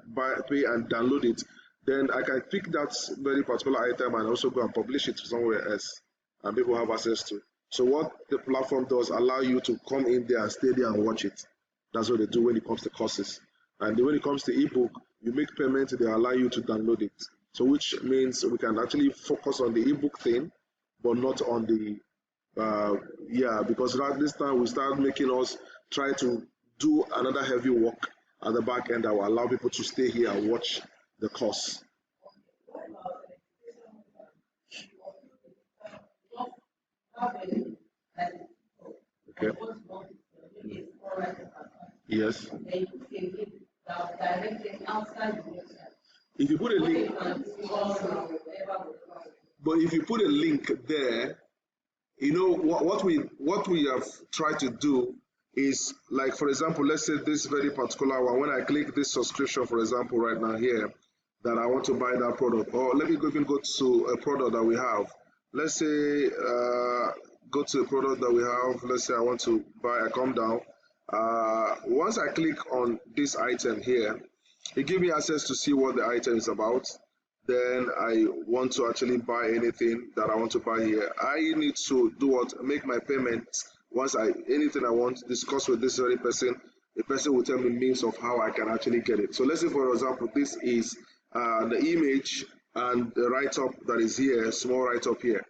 pay and download it, then I can pick that very particular item and also go and publish it somewhere else and people have access to. So what the platform does, allow you to come in there and stay there and watch it. That's what they do when it comes to courses. And when it comes to ebook, you make payment, they allow you to download it. So which means we can actually focus on the ebook thing, but not on the, because right this time we start making us try to do another heavy work at the back end that will allow people to stay here and watch the course. Okay. Yes. If you put a link, but if you put a link there, what we have tried to do is, like, for example, let's say this very particular one, when I click this subscription, for example, right now here, that I want to buy that product, or let me even go to a product that we have. Let's say go to a product that we have. Let's say I want to buy, I come down. Once I click on this item here, it gives me access to see what the item is about. Then I want to actually buy anything that I want to buy here. I need to do what? Make my payment. Once anything I want, discuss with this very person, the person will tell me means of how I can actually get it. So let's say, for example, this is the image and the write-up that is here, small write-up here.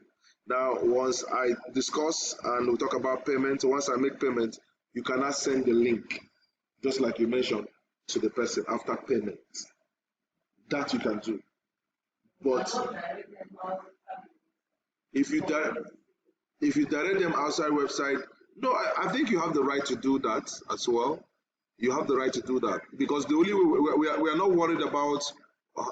Now, once I discuss and we talk about payment, once I make payment, you cannot send the link, just like you mentioned, to the person after payment. That you can do. But if you direct them outside website, no, I think you have the right to do that as well. You have the right to do that, because the only way we are not worried about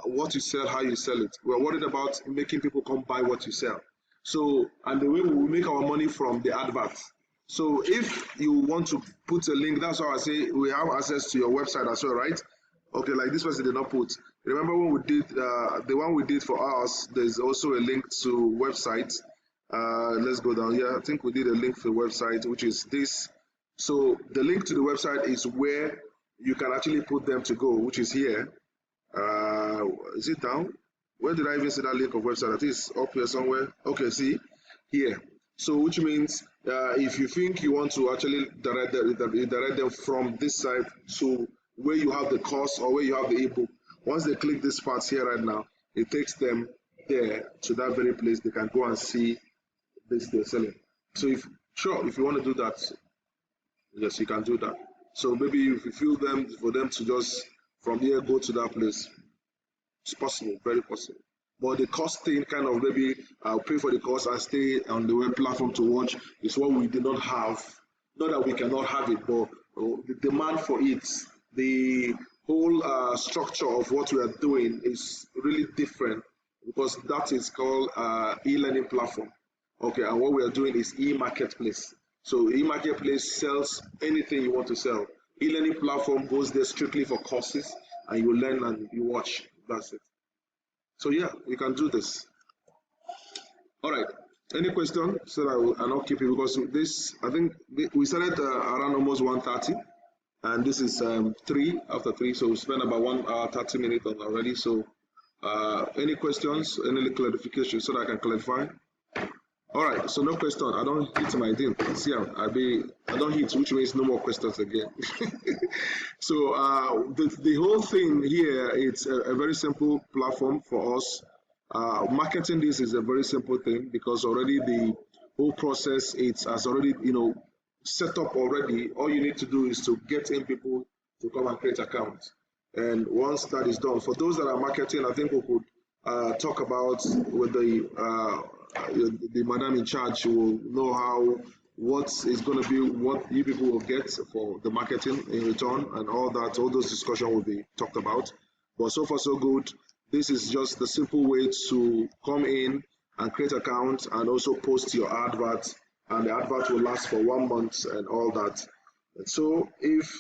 what you sell, how you sell it. We're worried about making people come buy what you sell. So, and the way we will make our money from the adverts. So if you want to put a link, that's why I say we have access to your website as well, right? Okay, like this person did not put. Remember when we did the one we did for us, there's also a link to website. Let's go down here. I think we did a link to the website, which is this. So the link to the website is where you can actually put them to go, which is here. Is it down? Where did I even see that link of website? I think it's up here somewhere. Okay, see here. So which means if you think you want to actually direct them from this site to where you have the course or where you have the ebook, once they click this part here right now, it takes them there to that very place. They can go and see this they're selling. So if you want to do that, yes, you can do that. So maybe if you feel them for them to just from here go to that place, it's possible, very possible. But the cost thing, kind of maybe I'll pay for the cost and stay on the web platform to watch is what we did not have. Not that we cannot have it, but the demand for it, the whole structure of what we are doing is really different because that is called e-learning platform. Okay, and what we are doing is e-marketplace. So e-marketplace sells anything you want to sell. E-learning platform goes there strictly for courses, and you learn and you watch. That's it. So yeah, we can do this. All right. Any question? So that I'll not keep it because this, I think we started around almost 1:30, and this is 3 after 3. So we spent about 1 hour 30 minutes on already. So any questions? Any clarification so that I can clarify? All right, so no question. I don't hit my thing. See, I don't hit, which means no more questions again. So the whole thing here, it's a very simple platform for us. Marketing this is a very simple thing because already the whole process has already set up already. All you need to do is to get in people to come and create accounts. And once that is done, for those that are marketing, I think we could talk about with the madam in charge will know what is going to be what you people will get for the marketing in return and all that. All those discussions will be talked about. But so far so good. This is just the simple way to come in and create accounts and also post your advert, and the advert will last for 1 month and all that. And so if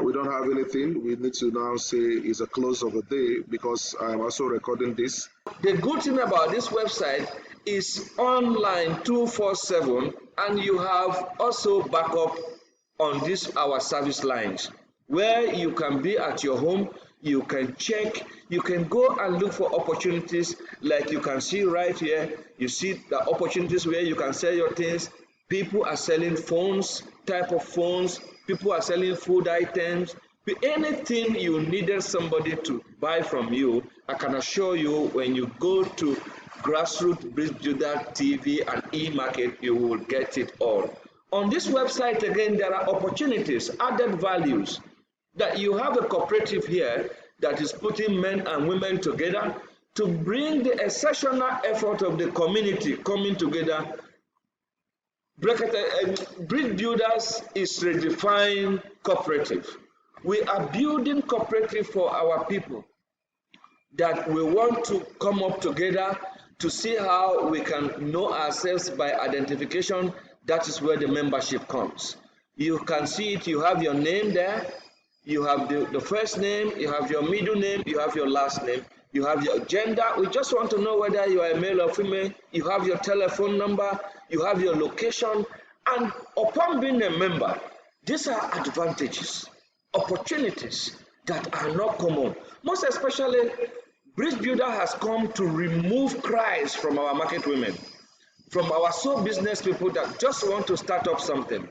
we don't have anything, we need to now say it's a close of the day because I'm also recording this. The good thing about this website is online 247, and you have also backup on our service lines where you can be at your home, you can check, you can go and look for opportunities like you can see right here. You see the opportunities where you can sell your things. People are selling phones, type of phones, people are selling food items. Anything you needed somebody to buy from you, I can assure you when you go to Grassroots Bridge Builder TV and e-market, you will get it all. On this website again, there are opportunities, added values, that you have a cooperative here that is putting men and women together to bring the exceptional effort of the community coming together. Bridge Builders is redefined cooperative. We are building cooperative for our people that we want to come up together to see how we can know ourselves by identification. That is where the membership comes. You can see it, you have your name there, you have the first name, you have your middle name, you have your last name, you have your gender. We just want to know whether you are a male or female. You have your telephone number, you have your location, and upon being a member, these are advantages, opportunities that are not common. Most especially, Bridge Builder has come to remove cries from our market women, from our sole business people that just want to start up something.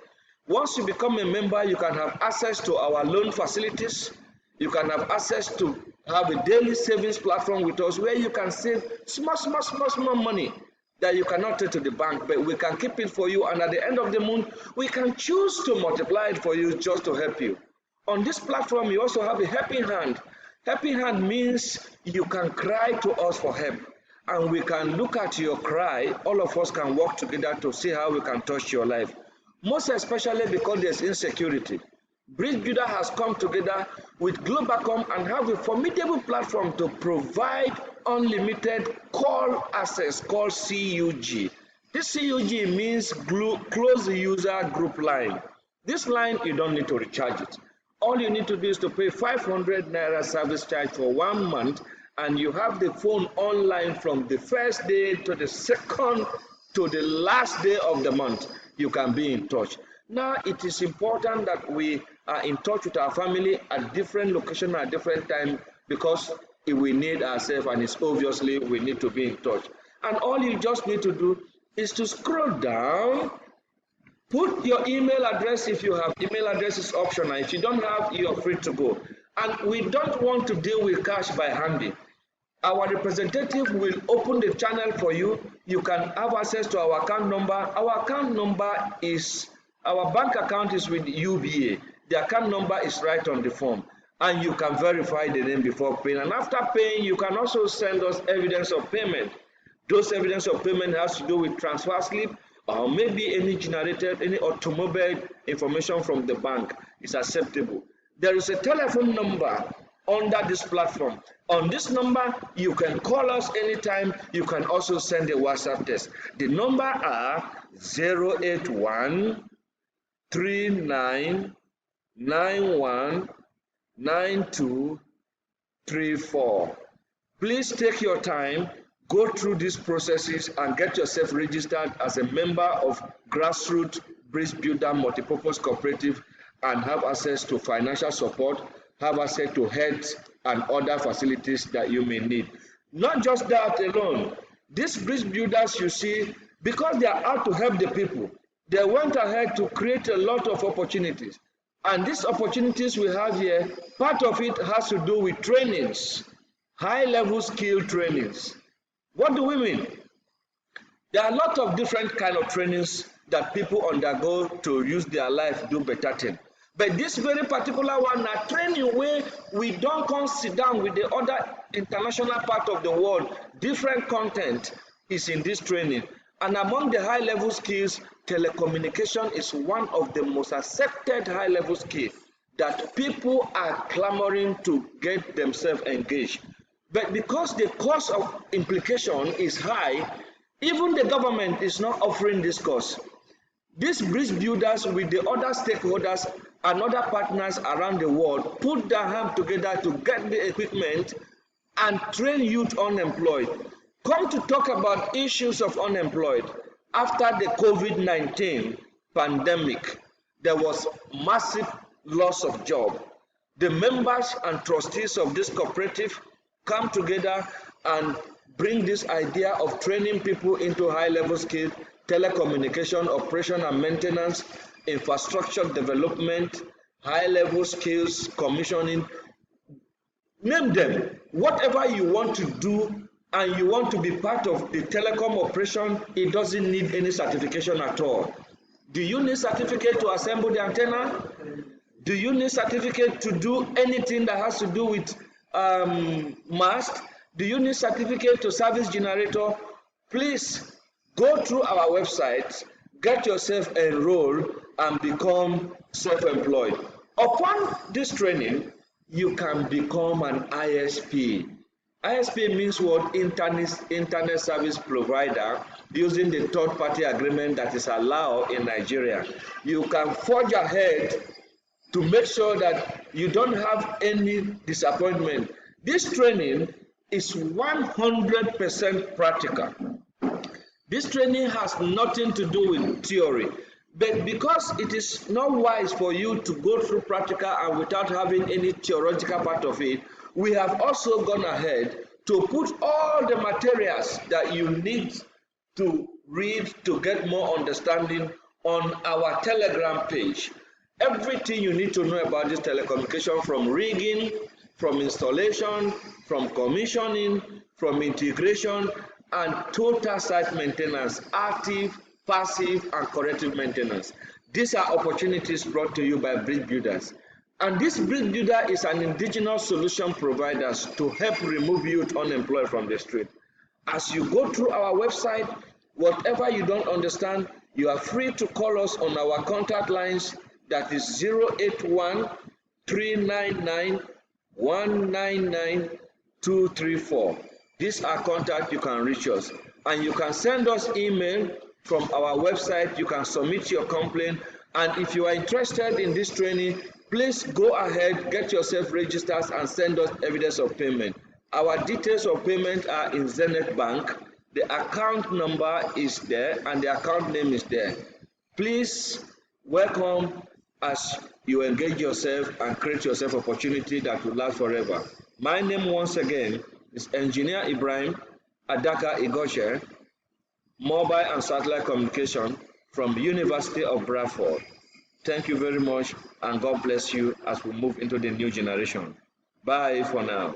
Once you become a member, you can have access to our loan facilities. You can have access to have a daily savings platform with us where you can save small money that you cannot take to the bank, but we can keep it for you, and at the end of the month, we can choose to multiply it for you just to help you. On this platform, you also have a helping hand. Helping hand means you can cry to us for help, and we can look at your cry. All of us can work together to see how we can touch your life. Most especially because there's insecurity. Bridge Builder has come together with Globacom and have a formidable platform to provide unlimited call access called CUG. This CUG means closed user group line. This line, you don't need to recharge it. All you need to do is to pay 500 Naira service charge for 1 month, and you have the phone online from the first day to the second to the last day of the month. You can be in touch. Now, it is important that we are in touch with our family at different locations at different times because we need ourselves, and it's obviously we need to be in touch. And all you just need to do is to scroll down, put your email address. If you have email address, is optional. If you don't have, you are free to go. And we don't want to deal with cash by handy. Our representative will open the channel for you. You can have access to our account number. Our account number is, our bank account is with UBA. The account number is right on the form. And you can verify the name before paying. And after paying, you can also send us evidence of payment. Those evidence of payment has to do with transfer slip, or maybe any generated, any automobile information from the bank is acceptable. There is a telephone number under this platform. On this number, you can call us anytime. You can also send a WhatsApp text. The number are 081 3991 9234. Please take your time, go through these processes, and get yourself registered as a member of Grassroots Bridge Builder Multipurpose Cooperative and have access to financial support, have access to health and other facilities that you may need. Not just that alone, these bridge builders you see, because they are out to help the people, they went ahead to create a lot of opportunities. And these opportunities we have here, part of it has to do with trainings, high-level skill trainings. What do we mean? There are a lot of different kind of trainings that people undergo to use their life, do better things. But this very particular one, a training where we don't come sit down with the other international part of the world, different content is in this training. And among the high-level skills, telecommunication is one of the most accepted high-level skills that people are clamoring to get themselves engaged. But because the cost of implication is high, even the government is not offering this course. These bridge builders with the other stakeholders and other partners around the world put their hands together to get the equipment and train youth unemployed. Come to talk about issues of unemployed. After the COVID-19 pandemic, there was massive loss of job. The members and trustees of this cooperative come together and bring this idea of training people into high-level skills, telecommunication, operation and maintenance, infrastructure development, high-level skills, commissioning. Name them. Whatever you want to do and you want to be part of the telecom operation, it doesn't need any certification at all. Do you need certificate to assemble the antenna? Do you need certificate to do anything that has to do with mast? Do you need certificate to service generator? Please go through our website, get yourself enrolled and become self-employed. Upon this training, you can become an ISP. ISP means what? Internet service provider, using the third-party agreement that is allowed in Nigeria. You can forge ahead to make sure that you don't have any disappointment. This training is 100% practical. This training has nothing to do with theory, but because it is not wise for you to go through practical and without having any theoretical part of it, we have also gone ahead to put all the materials that you need to read to get more understanding on our Telegram page. Everything you need to know about this telecommunication, from rigging, from installation, from commissioning, from integration, and total site maintenance, active, passive, and corrective maintenance. These are opportunities brought to you by bridge builders. And this bridge builder is an indigenous solution provider to help remove youth unemployed from the street. As you go through our website, whatever you don't understand, you are free to call us on our contact lines, that is 081 399 199 234. These are contacts you can reach us, and you can send us email from our website. You can submit your complaint, and if you are interested in this training, please go ahead, get yourself registered and send us evidence of payment. Our details of payment are in Zenith Bank. The account number is there and the account name is there. Please welcome as you engage yourself and create yourself opportunity that will last forever. My name once again is Engineer Ibrahim Adaka Igoche, Mobile and Satellite Communication from University of Bradford. Thank you very much and God bless you as we move into the new generation. Bye for now.